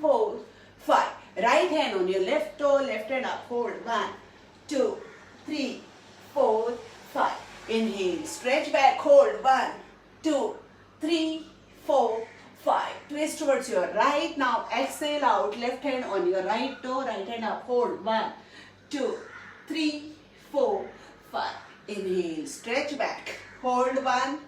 4, 5. Right hand on your left toe, left hand up. Hold. 1, 2, 3, 4, 5. Inhale, stretch back, hold. 1, 2, 3, 4, 5. Twist towards your right. Now exhale out. Left hand on your right toe, right hand up. Hold. 1, 2, 3, 4, 5. Inhale, stretch back. Hold. 1,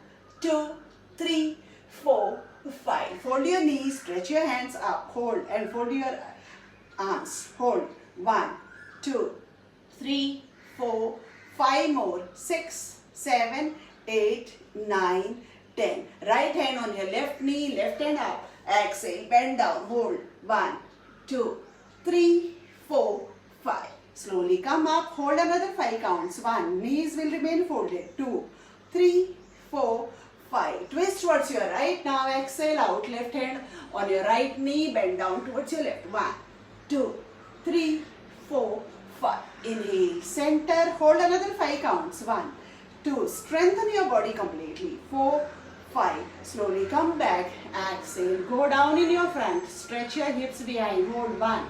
2, 3, 4, 5. Fold your knees, stretch your hands up. Hold and fold your arms. Hold. 1, 2, 3, 4, 5 more. 6, 7, 8, 9, 10. Right hand on your left knee, left hand up. Exhale, bend down, hold. 1, 2, 3, 4, 5. Slowly come up, hold another 5 counts. 1, knees will remain folded. 2, 3, 4, 5. Twist towards your right. Now exhale out, left hand on your right knee, bend down towards your left. 1, 2, 3, 4, 5. Inhale, center, hold another 5 counts. 1, 2, strengthen your body completely. 4, 5. Slowly come back, exhale, go down in your front, stretch your hips behind. Hold. 1,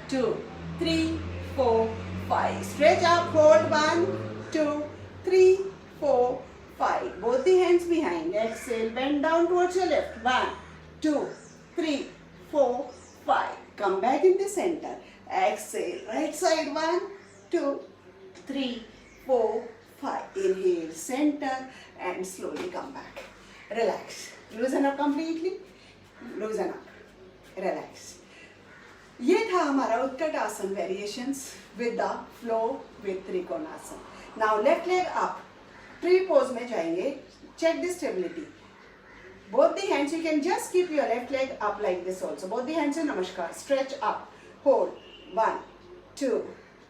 2, 3, 4, 5. Stretch up, hold. 1, 2, 3, 4, 5. Both the hands behind. Exhale, bend down towards your left. 1, 2, 3, 4, 5. Come back in the center. Exhale, right side. 1, 2, 3, 4, 5. Inhale, center, and slowly come back. Relax. Loosen up completely. Loosen up. Relax. ये था हमारा utkat asana variations with the flow with trikonasana. Now left leg up, tree pose में जाएंगे. Check the stability. Both the hands, you can just keep your left leg up like this also. Both the hands in namaskar. Stretch up. Hold. 1, 2,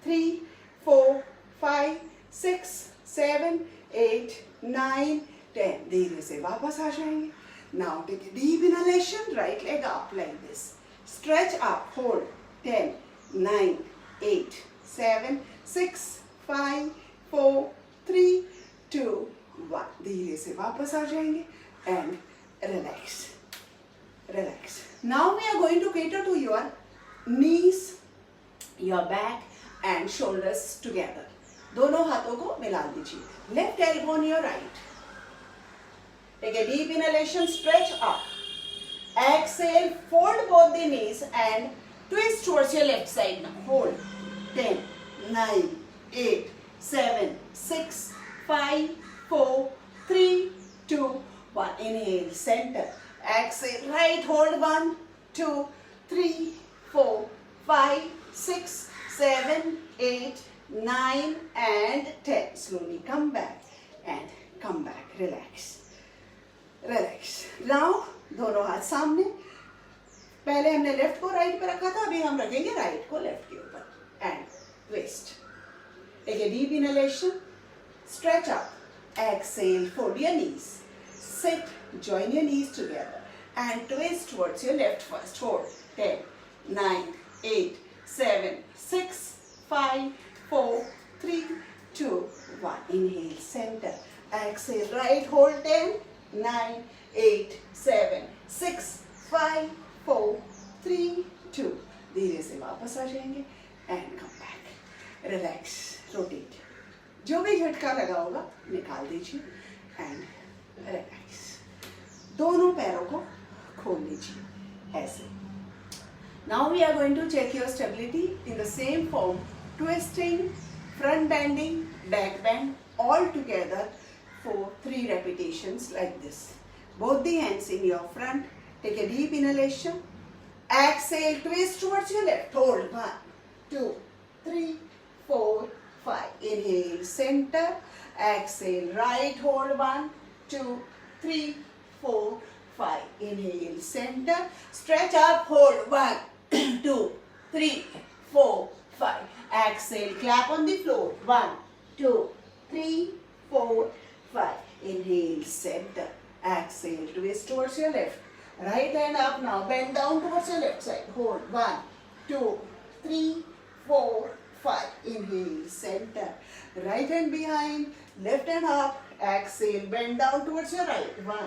3, 4, 5, 6, 7, 8, 9, 10. धीरे से वापस आ जाएंगे. Now take a deep inhalation. Right leg up like this. Stretch up. Hold. 10, 9, 8, 7, 6, 5, 4, 3, 2, 1. धीरे से वापस आ जाएंगे. And relax. Relax. Now we are going to cater to your knees, your back and shoulders together. दोनों हाथों को मिला दीजिए. Left elbow on your right. Take a deep inhalation, stretch up. Exhale, fold both the knees and twist towards your left side now. Hold. 10, 9, 8, 7, 6, 5, 4, 3, 2, 1. Inhale, center. Exhale, right, hold. 1, 2, 3, 4, 5, 6, 7, 8, 9 and 10. Slowly come back and come back. Relax. Relax. Now, दोनों हाथ सामने. पहले हमने left को right पे रखा था, अभी हम रखेंगे राइट को लेफ्ट के ऊपर. And twist. Take a deep inhalation. Stretch up. Exhale, fold your knees. Sit, join your knees together and twist towards your left first. Hold. 10, 9, 8, 7, 6, 5, 4, 3, 2, 1. Inhale, center. Exhale, right, hold. 10, 9, 8, 7, 6, 5, 4, 3, 2. धीरे से वापस आ जाएंगे and come back. Relax, rotate. जो भी झटका लगा होगा निकाल दीजिए and relax. दोनों पैरों को खोल लीजिए ऐसे. Now we are going to check your stability in the same form. Twisting, front bending, back bend, all together for 3 repetitions like this. Both the hands in your front. Take a deep inhalation. Exhale, twist towards your left. Hold. 1, 2, 3, 4, 5. Inhale, center. Exhale, right. Hold. 1, 2, 3, 4, 5. Inhale, center. Stretch up. Hold. 1, 2, 3, 4, 5. Exhale, clap on the floor. 1, 2, 3, 4, 5. Inhale, center. Exhale, twist towards your left. Right hand up now. Bend down towards your left side. Hold. 1, 2, 3, 4, 5. Inhale, center. Right hand behind. Left hand up. Exhale, bend down towards your right. 1,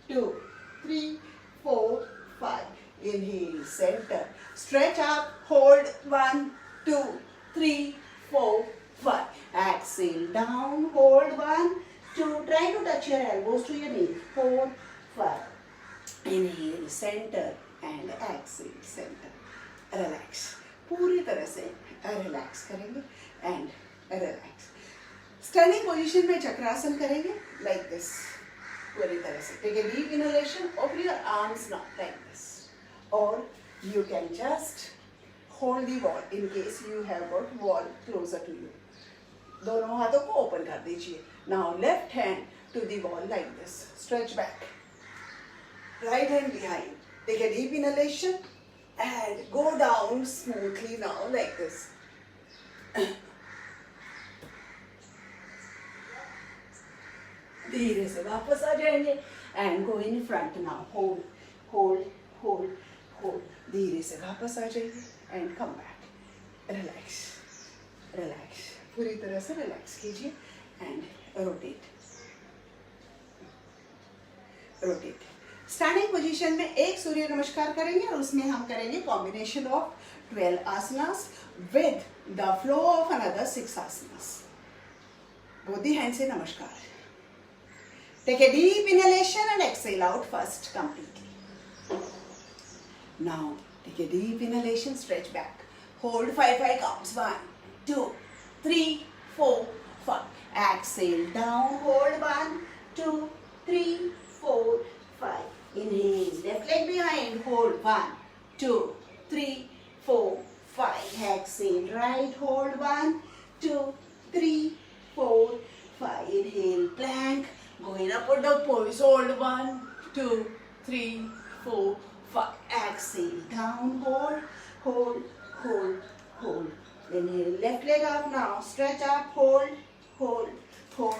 2, 3, 4, 5. Inhale, center. Stretch up. Hold. 1, 2, 3, 4, 5. Exhale, down. Hold. 1, 2. Try to touch your elbows to your knees. 4, 5. Inhale, center and exhale, center. Relax. पूरी तरह से relax करेंगे and relax. Standing position में चक्रासन करेंगे like this. पूरी तरह से. Take a deep inhalation. Open your arms now like this. Or you can just hold the wall in case you have got wall closer to you. दोनों हाथों को open कर दीजिए. Now left hand to the wall like this. Stretch back. Right hand behind. Take a deep inhalation and go down smoothly now like this. धीरे से वापस आ जाएंगे and go in front now. Hold, hold, hold, hold. धीरे से वापस आ जाइए and come back. Relax, relax. पूरी तरह से relax कीजिए and rotate, rotate. Standing position में एक सूर्य नमस्कार करेंगे और उसमें हम करेंगे combination of 12 asanas with the flow of another 6 asanas. Both the hand से नमस्कार. Take a deep inhalation and exhale out first completely. Now take a deep inhalation, stretch back. Hold 5 counts. 1, 2, 3, 4, 5. Exhale down. Hold 1, 2, 3, 4, 5. Inhale. Left leg behind. Hold 1, 2, 3, 4, 5. Exhale. Right. Hold 1, 2, 3, 4, 5. Inhale. Plank. Go in upward dog pose. Hold 1, 2, 3, 4, 5. Exhale. Down. Hold. Hold. Hold. Hold. Inhale. Left leg up now. Stretch up. Hold. Hold. Hold.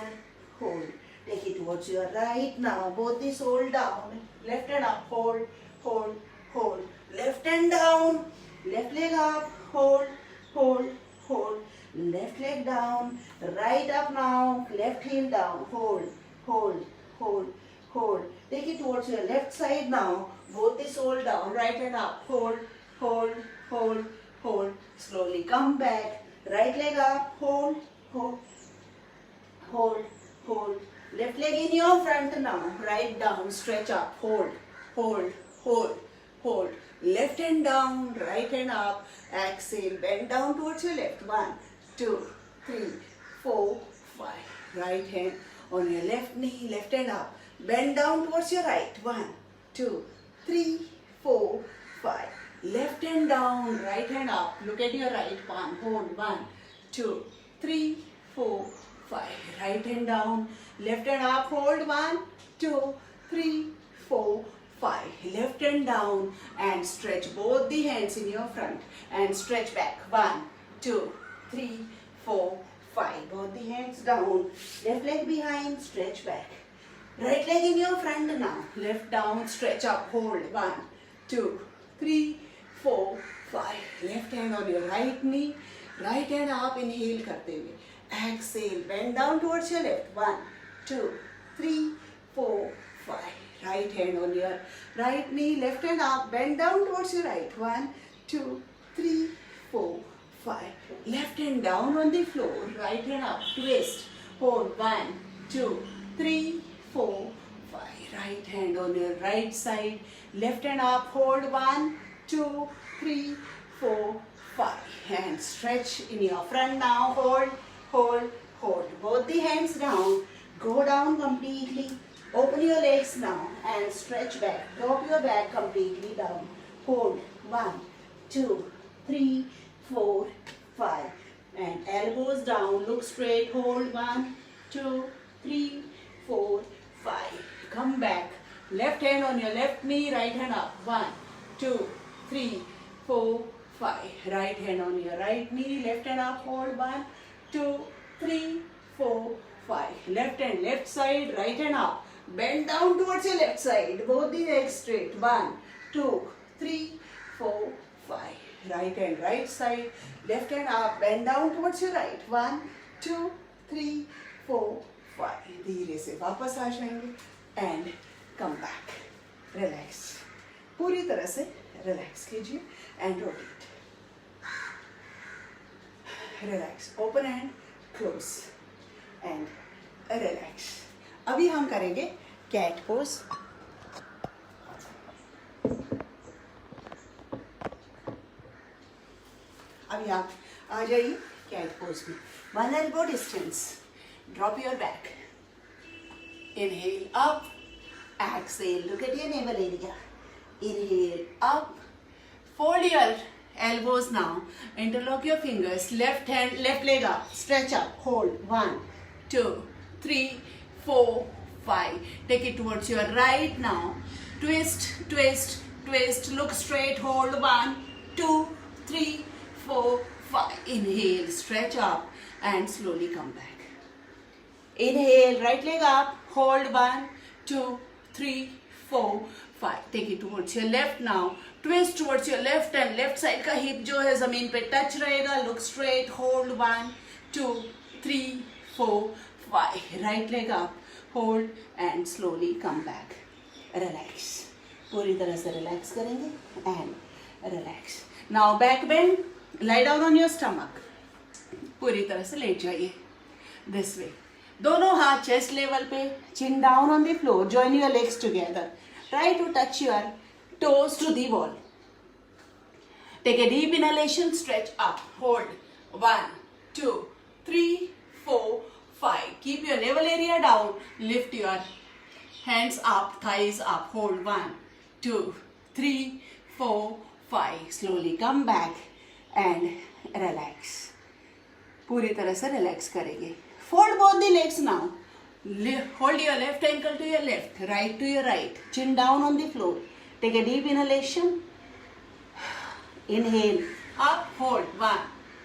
Hold. Take it towards your right now. Both the sole down. Left hand up. Hold. Hold. Hold. Left hand down. Left leg up. Hold. Hold. Hold. Left leg down. Right up now. Left heel down. Hold. Hold. Hold. Hold. Take it towards your left side now. Both the sole down. Right hand up. Hold. Hold. Hold. Hold. Slowly come back. Right leg up. Hold. Hold. Hold. Hold. Left leg in your front now. Right down. Stretch up. Hold. Hold. Hold. Hold. Left hand down. Right hand up. Exhale. Bend down towards your left. 1, 2, 3, 4, 5. Right hand on your left knee. Left hand up. Bend down towards your right. 1, 2, 3, 4, 5. Left hand down. Right hand up. Look at your right palm. Hold. 1, 2, 3, 4, 5. Right hand down. Left hand up. Hold. 1, 2, 3, 4, 5. Left hand down and stretch both the hands in your front and stretch back. 1, 2, 3, 4, 5. Both the hands down. Left leg behind. Stretch back. Right leg in your front now. Left down. Stretch up. Hold. 1, 2, 3, 4, 5. Left hand on your right knee. Right hand up. Inhale करते हुए. Exhale. Bend down towards your left. 1, 2, 3, 4, 5. Right hand on your right knee. Left hand up. Bend down towards your right. 1, 2, 3, 4, 5. Left hand down on the floor. Right hand up. Twist. Hold. 1, 2, 3, 4, 5. Right hand on your right side. Left hand up. Hold. 1, 2, 3, 4, 5. And stretch in your front now. Hold. Hold. Hold. Both the hands down. Go down completely. Open your legs now and stretch back. Drop your back completely down. Hold. 1, 2, 3, 4, 5. And elbows down. Look straight. Hold. 1, 2, 3, 4, 5. Come back. Left hand on your left knee. Right hand up. 1, 2, 3, 4, 5. Right hand on your right knee. Left hand up. Hold. 1, 2, 3, 4, 5. Left hand left side. Right hand up. Bend down towards your left side. Both the legs straight. 1, 2, 3, 4, 5. Right hand right side. Left hand up. Bend down towards your right. 1, 2, 3, 4, 5. धीरे से वापस आ जाएंगे. And come back. Relax. पूरी तरह से relax कीजिए and rotate. Relax. Open and close. And relax. अभी हम करेंगे कैट पोज. अभी आप आ जाइए कैट पोज में. 1 elbow distance. Drop your back. Inhale up. Exhale. Look at your navel area. Inhale up. Fold your elbows now. Interlock your fingers. Left hand, left leg up. Stretch up. Hold. 1, 2, 3, 4, 5. Take it towards your right now. Twist, twist, twist. Look straight. Hold. 1, 2, 3, 4, 5. Inhale. Stretch up and slowly come back. Inhale. Right leg up. Hold. 1, 2, 3, 4, 5. Take it towards your left now. Twist towards your left and left side का hip जो है जमीन पे touch रहेगा. Look straight. Hold. 1, 2, 3, 4, 5. Right leg up. Hold and slowly come back. Relax. पूरी तरह से relax करेंगे and relax. Now back bend. Lie down on your stomach. पूरी तरह से लेट जाइए. This way. दोनों हाथ चेस्ट लेवल पे, chin down on the floor, join your legs together. Try to touch your toes to the wall. Take a deep inhalation, stretch up, hold. 1, 2, 3, 4, 5. Keep your navel area down, lift your hands up, thighs up, hold. 1, 2, 3, 4, 5. Slowly come back and relax. पूरी तरह से relax करेंगे. Fold both the legs now. Hold your left ankle to your left, right to your right. Chin down on the floor. Take a deep inhalation. Inhale. Up, hold. 1,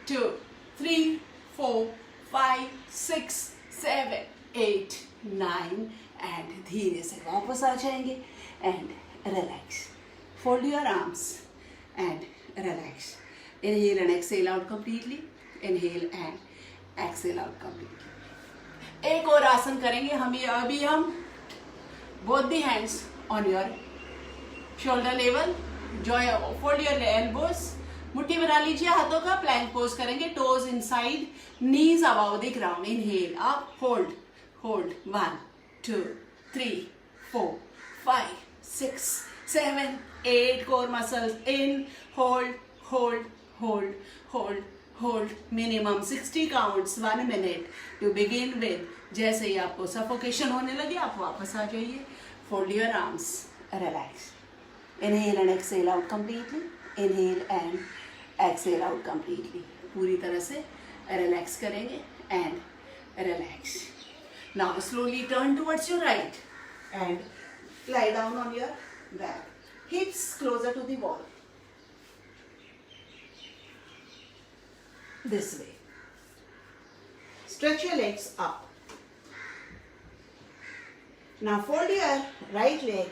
2, 3, 4, 5, 6, 7, 8, 9. And धीरे से वापस आ जाएंगे. And relax. Fold your arms. And relax. Inhale and exhale out completely. Inhale and exhale out completely. एक और आसन करेंगे हम. अभी हम both the hands on your shoulder level. Fold your elbows. मुट्ठी बना लीजिए हाथों का. प्लैंक पोज करेंगे. Toes inside, knees above the ground. Inhale up, hold, hold. 1, 2, 3, 4, 5, 6, 7, 8. Core muscles in. Hold, hold, hold, hold, hold. Minimum 60 counts, 1 minute to begin with. जैसे ही आपको suffocation होने लगे आप वापस आ जाइए. Fold your arms, relax. Inhale and exhale out completely. Inhale and exhale out completely. पूरी तरह से relax करेंगे and relax. Now slowly turn towards your right and lie down on your back. Hips closer to the wall. This way. Stretch your legs up. Now fold your right leg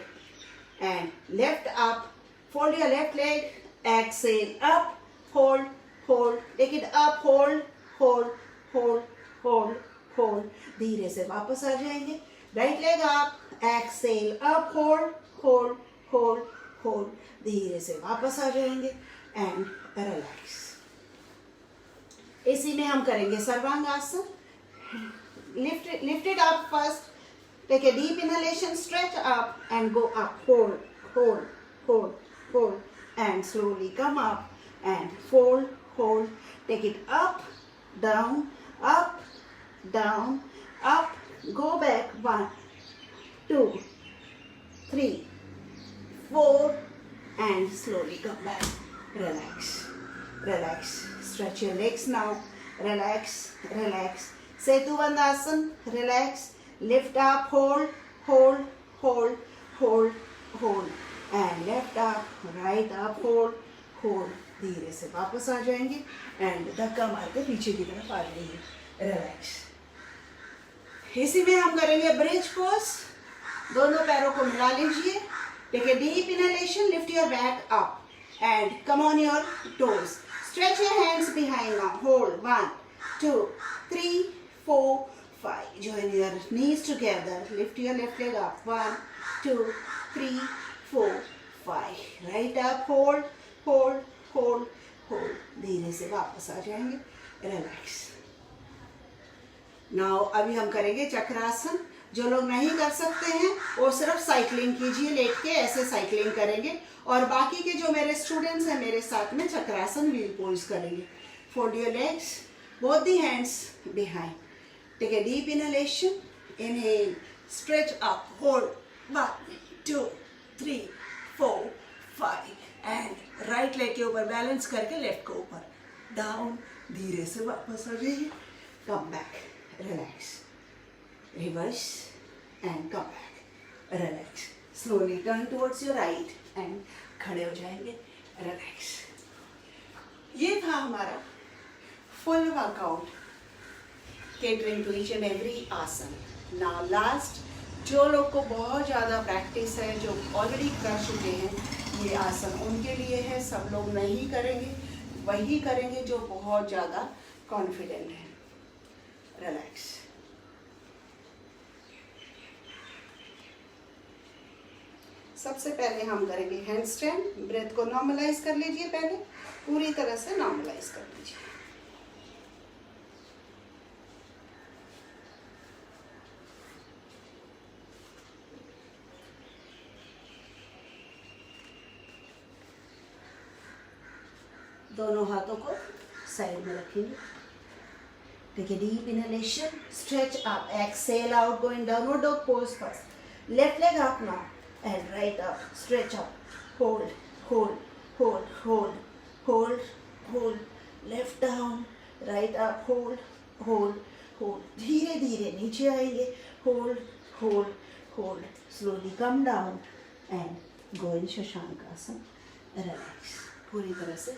and left up. Fold your left leg. Exhale up. Hold, hold. Take it up. Hold, hold, hold, hold, hold. धीरे से वापस आ जाएंगे. Right leg up. Exhale up. Hold, hold, hold, hold. धीरे से वापस आ जाएंगे and relax. इसी में हम करेंगे सर्वांग आसन. Lift it up first. Take a deep inhalation, stretch up and go up. Hold, hold, hold, hold. And slowly come up and fold, hold. Take it up, down, up, down, up. Go back. 1, 2, 3, 4. And slowly come back. Relax, relax. Stretch your legs now. Relax, relax. Setu Bandhasan. Relax. Lift up, hold, hold, hold, hold, hold. And left up, right up, hold, hold. धीरे से वापस आ जाएंगे and धक्का मार के पीछे की तरफ आ जाएंगे. Relax. इसी में हम करेंगे bridge pose. दोनों पैरों को मिला लीजिए. Take a deep inhalation, lift your back up and come on your toes. Stretch your hands behind now. Hold. 1, 2, 3, 4, 5. Join your knees together. Lift your left leg up. 1, 2, 3, 4, 5. Right up. Hold, hold, hold, hold. धीरे से वापस आ जाएंगे. Relax. Now अभी हम करेंगे चक्रासन. जो लोग नहीं कर सकते हैं वो सिर्फ साइकिलिंग कीजिए. लेट के ऐसे साइकिलिंग करेंगे. और बाकी के जो मेरे स्टूडेंट्स हैं मेरे साथ में चक्रासन व्हील पोज करेंगे. Fold your legs. Both the hands behind. Take a deep inhalation. Inhale. Stretch up. Hold. 1, 2, 3, 4, 5. And right leg के ऊपर बैलेंस करके लेफ्ट को ऊपर. Down. धीरे से वापस आ जाइए. Come back. Relax. Reverse. And come back. Relax. Slowly turn towards your right. And खड़े हो जाएंगे. Relax. ये था हमारा full workout. Catering to each and every आसन. Now last, जो लोग को बहुत ज़्यादा प्रैक्टिस है, जो ऑलरेडी कर चुके हैं ये आसन, उनके लिए है. सब लोग नहीं करेंगे, वही करेंगे जो बहुत ज़्यादा कॉन्फिडेंट है. रिलैक्स. सबसे पहले हम करेंगे हैंड स्टैंड. ब्रेथ को नॉर्मलाइज कर लीजिए. पहले पूरी तरह से नॉर्मलाइज कर लीजिए. दोनों हाथों को साइड में रखेंगे. Take a deep inhalation, stretch up, exhale out, go in downward dog pose first. Left leg up now and right up, stretch up, hold, hold, hold, hold, hold, hold, left down, right up, hold, hold, hold. धीरे धीरे नीचे आएंगे, hold, hold, hold. Slowly come down and go in Shashankasana. Relax. पूरी तरह से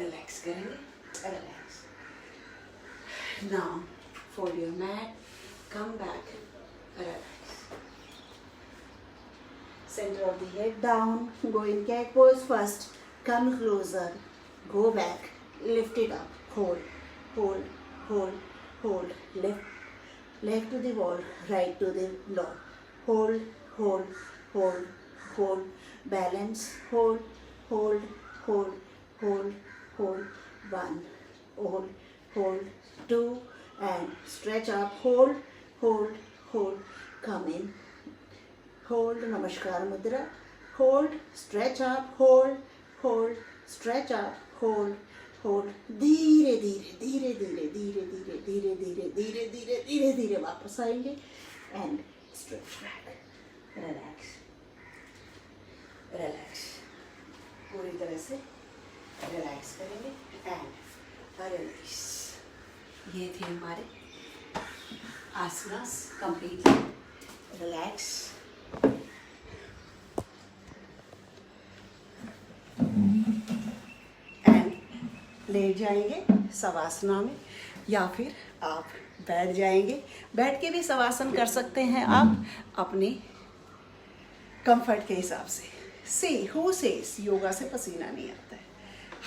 relax करेंगे, relax. Now, fold your mat, come back, relax. Center of the head down, go in cat pose first, come closer, go back, lift it up, hold, hold, hold, hold, left to the wall, right to the floor, hold, hold, hold, hold, balance, hold, hold, hold, hold, hold, one, hold, two, and stretch up, hold, hold, hold, come in, hold, Namaskar Mudra, hold, stretch up, hold, hold, stretch up, hold, hold, धीरे धीरे धीरे धीरे धीरे धीरे धीरे धीरे धीरे धीरे धीरे धीरे वापस आएंगे and stretch back, relax, relax, पूरी तरह से relax करेंगे and release. ये थे हमारे आसनास completely relax. एंड लेट जाएंगे शवासना में या फिर आप बैठ जाएंगे. बैठ के भी शवासन कर सकते हैं आप अपने कंफर्ट के हिसाब से. See, who says योगा से पसीना नहीं आता है?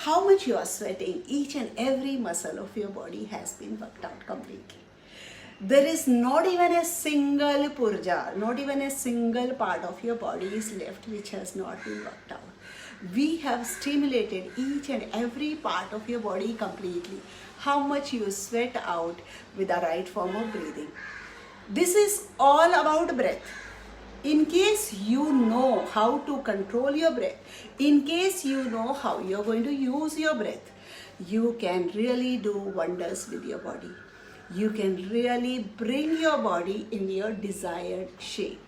How much you are sweating, each and every muscle of your body has been worked out completely. There is not even a single purja, not even a single part of your body is left which has not been worked out. We have stimulated each and every part of your body completely. How much you sweat out with the right form of breathing. This is all about breath. In case you know how to control your breath, in case you know how you're going to use your breath, you can really do wonders with your body. You can really bring your body in your desired shape.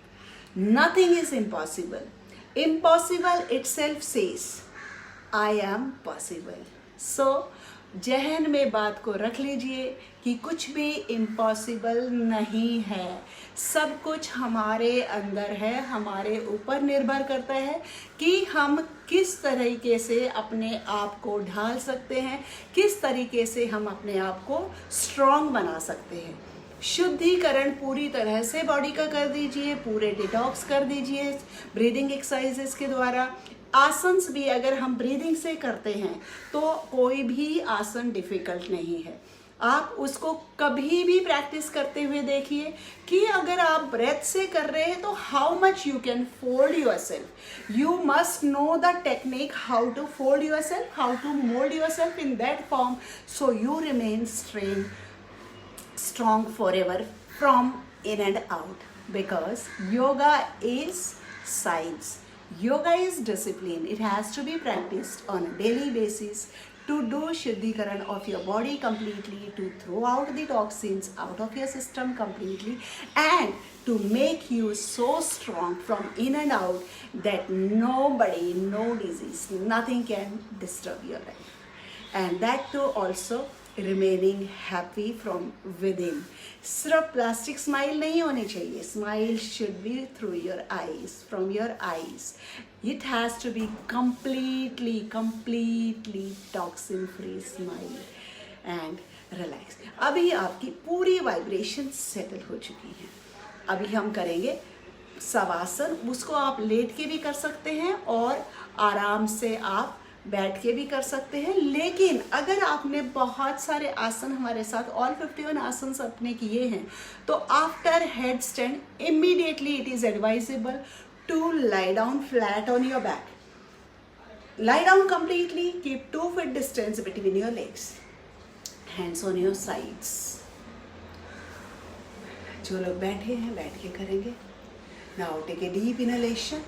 Nothing is impossible. Impossible itself says, I am possible. So, जहन में बात को रख लीजिए कि कुछ भी impossible नहीं है. सब कुछ हमारे अंदर है. हमारे ऊपर निर्भर करता है कि हम किस तरीके से अपने आप को ढाल सकते हैं, किस तरीके से हम अपने आप को स्ट्रॉन्ग बना सकते हैं. शुद्धिकरण पूरी तरह से बॉडी का कर दीजिए, पूरे डिटॉक्स कर दीजिए ब्रीदिंग एक्सरसाइजेस के द्वारा. आसन्स भी अगर हम ब्रीदिंग से करते हैं तो कोई भी आसन डिफ़िकल्ट नहीं है. आप उसको कभी भी प्रैक्टिस करते हुए देखिए कि अगर आप ब्रेथ से कर रहे हैं तो how much you can fold yourself. You must know the technique how to fold yourself, how to mould yourself in that form so you remain strong forever from in and out, because yoga is science. Yoga is discipline. It has to be practiced on a daily basis to do shuddhikaran of your body completely, to throw out the toxins out of your system completely, and to make you so strong from in and out that nobody, no disease, nothing can disturb your life. And that too also remaining happy from within. सिर्फ plastic smile नहीं होनी चाहिए. Smile should be through your eyes, from your eyes. It has to be completely toxin free smile and relax. अभी आपकी पूरी vibration settle हो चुकी है. अभी हम करेंगे शवासन. उसको आप लेट के भी कर सकते हैं और आराम से आप बैठ के भी कर सकते हैं. लेकिन अगर आपने बहुत सारे आसन हमारे साथ ऑल 51 आसन अपने किए हैं तो after head stand immediately it is advisable to lie down flat on your back. Lie down completely, keep 2 feet distance between your legs, hands on your sides. जो लोग बैठे हैं बैठ के करेंगे. Now take a deep inhalation.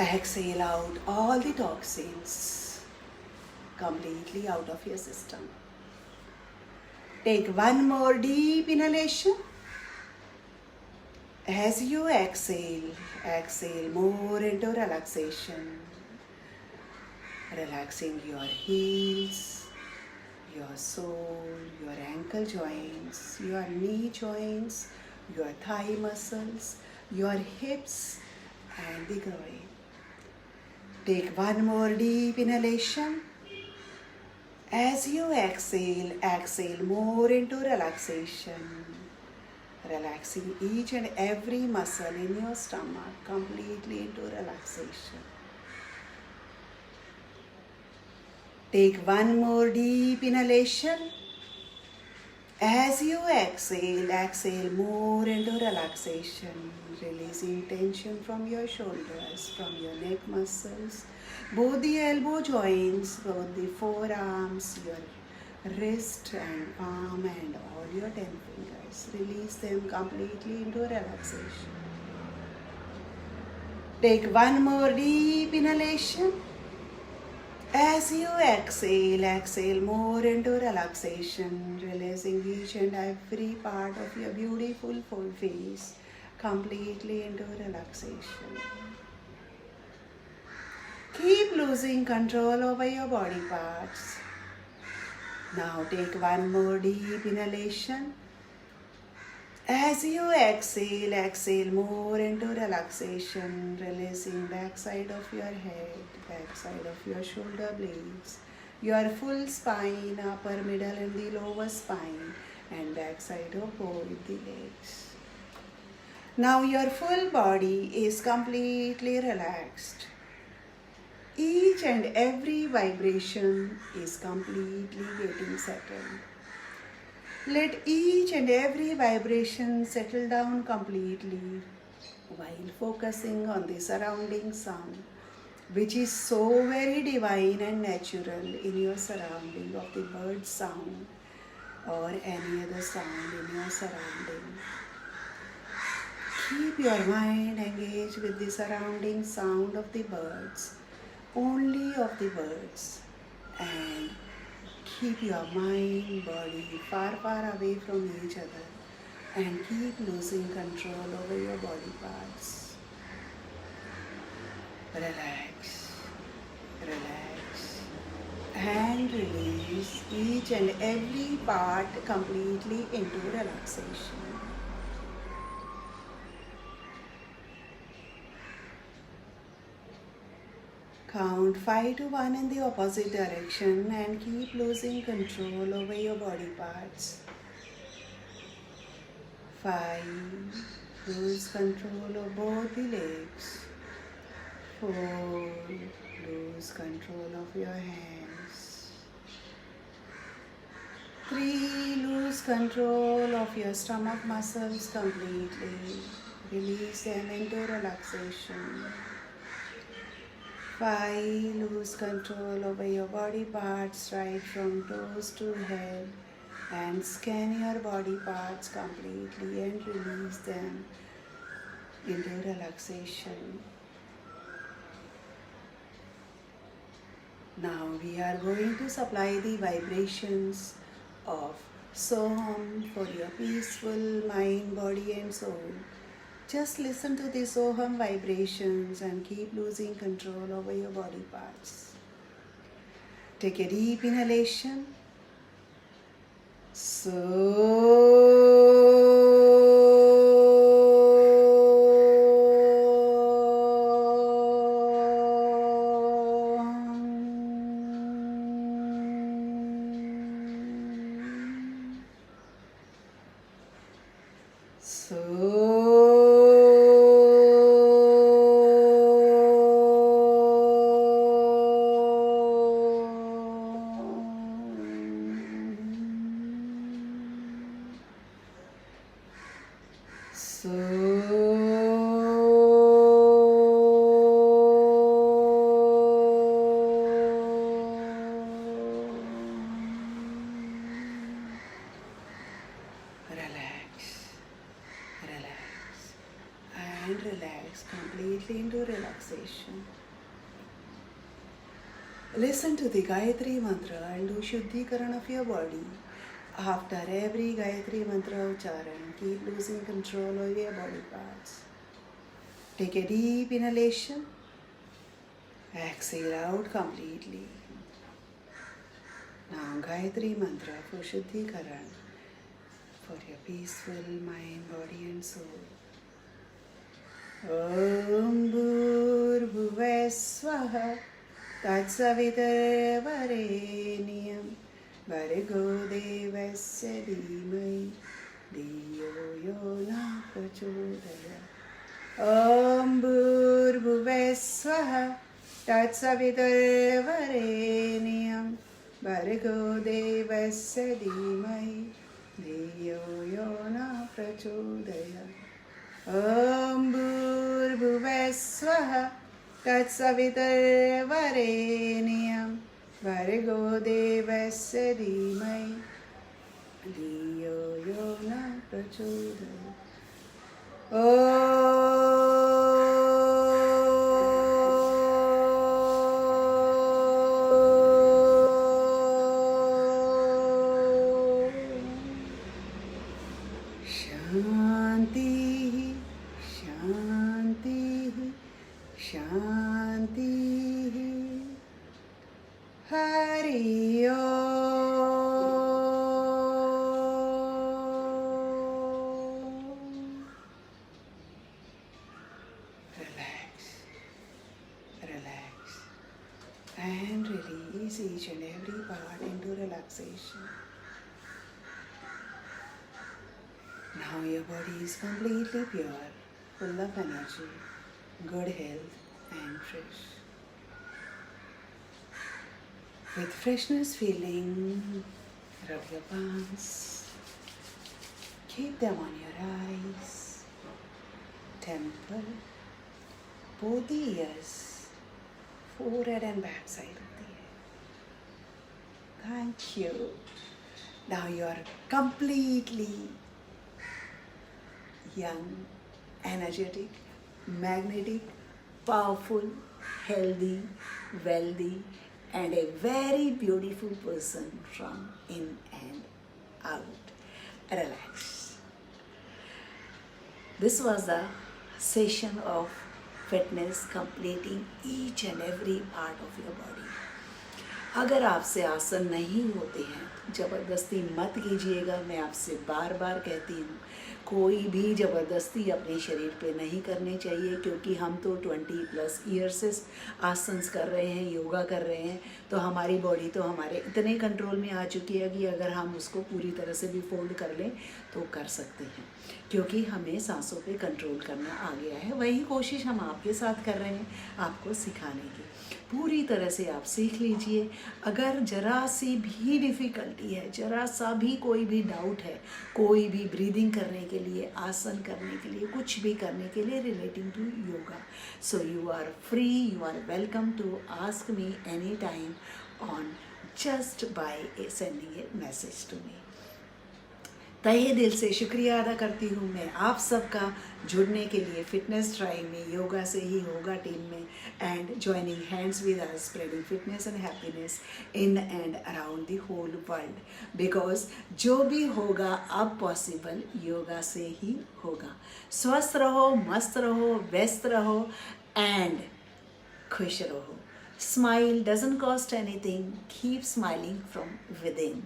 Exhale out all the toxins. completely out of your system. Take one more deep inhalation. As you exhale, exhale more into relaxation. Relaxing your heels, your sole, your ankle joints, your knee joints, your thigh muscles, your hips and the groin. Take one more deep inhalation. As you exhale, exhale more into relaxation. Relaxing each and every muscle in your stomach completely into relaxation. Take one more deep inhalation. As you exhale, exhale more into relaxation, releasing tension from your shoulders, from your neck muscles, both the elbow joints, both the forearms, your wrist and palm and all your 10 fingers. Release them completely into relaxation. Take one more deep inhalation. As you exhale, exhale more into relaxation, releasing each and every part of your beautiful full face completely into relaxation. Keep losing control over your body parts. Now take one more deep inhalation. As you exhale, exhale more into relaxation, releasing backside of your head, backside of your shoulder blades, your full spine, upper, middle and the lower spine, and backside of both the legs. Now your full body is completely relaxed. Each and every vibration is completely getting settled. Let each and every vibration settle down completely while focusing on the surrounding sound, which is so very divine and natural in your surrounding of the bird sound or any other sound in your surrounding. Keep your mind engaged with the surrounding sound of the birds, only of the birds, and keep your mind, body far, far away from each other and keep losing control over your body parts. Relax, relax, and release each and every part completely into relaxation. Count 5 to 1 in the opposite direction and keep losing control over your body parts. 5. Lose control of both the legs. 4. Lose control of your hands. 3. Lose control of your stomach muscles completely. Release them into relaxation. 5. Lose control over your body parts right from toes to head and scan your body parts completely and release them into relaxation. Now we are going to supply the vibrations of Soham for your peaceful mind, body and soul. Just listen to the Soham vibrations and keep losing control over your body parts. Take a deep inhalation. Relax completely into relaxation. Listen to the Gayatri mantra and do Shuddhikaran of your body. After every Gayatri mantra ucharan, keep losing control of your body parts. Take a deep inhalation. Exhale out completely. Now Gayatri mantra for Shuddhikaran, for your peaceful mind, body and soul. Om Bhurbhuvah Swaha Tatsavitarvarenyam Bhargo Devasya Dhimai Dhiyo Yo Na Prachodayat. Om Bhurbhuvah Swaha Tatsavitarvarenyam Bhargo Devasya Dhimai Dhiyo Yo Na Prachodayat. Om Bhurbhuvah Swaha Tatsavitarvarenyam Bhargo Devasya Dhimai Dhiyo Yo Na Prachodayat. Shanti, Shanti, Shanti. Hari Om. Relax, relax, and release each and every part into relaxation. Now your body is completely pure, full of energy, good health and fresh. With freshness feeling, rub your palms, keep them on your eyes, temple, both the ears, forehead and back side of the head. Thank you. Now you are completely young, energetic, magnetic, powerful, healthy, wealthy, and a very beautiful person from in and out. Relax. This was the session of fitness, completing each and every part of your body. अगर आपसे आसन नहीं होते हैं तो ज़बरदस्ती मत कीजिएगा. मैं आपसे बार बार कहती हूँ, कोई भी ज़बरदस्ती अपने शरीर पे नहीं करनी चाहिए, क्योंकि हम तो 20+ ईयर्स से आसन्स कर रहे हैं, योगा कर रहे हैं, तो हमारी बॉडी तो हमारे इतने कंट्रोल में आ चुकी है कि अगर हम उसको पूरी तरह से भी फोल्ड कर लें तो कर सकते हैं, क्योंकि हमें सांसों पे कंट्रोल करना आ गया है. वही कोशिश हम आपके साथ कर रहे हैं, आपको सिखाने की. पूरी तरह से आप सीख लीजिए. अगर जरा सी भी डिफ़िकल्टी है, जरा सा भी कोई भी डाउट है, कोई भी ब्रीदिंग करने के लिए, आसन करने के लिए, कुछ भी करने के लिए relating to yoga, so you are free, you are welcome to ask me any time on just by sending a message to me. तहे दिल से शुक्रिया अदा करती हूँ मैं आप सबका जुड़ने के लिए फिटनेस ट्राइब में, योगा से ही होगा टीम में, and joining hands with us, spreading fitness and happiness in and around the whole world. Because जो भी होगा अब पॉसिबल योगा से ही होगा. स्वस्थ रहो, मस्त रहो, व्यस्त रहो एंड खुश रहो. Smile doesn't cost anything, keep smiling from with in.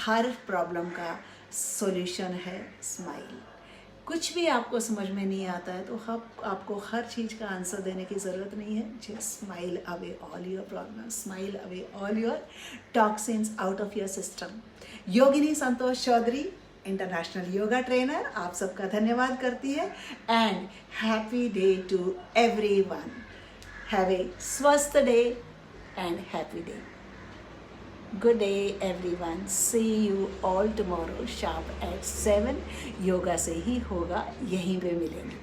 Her problem का सॉल्यूशन है स्माइल. कुछ भी आपको समझ में नहीं आता है तो आपको हर चीज़ का आंसर देने की ज़रूरत नहीं है. Just smile away all your problem, smile away all your toxins out of your system. Yogini Santosh Chaudhary, international yoga trainer, आप सबका धन्यवाद करती है. And happy day to everyone. Have a स्वस्थ day and happy day. Good day everyone. See you all tomorrow sharp at 7. Yoga से ही होगा, यहीं पे मिलेंगे.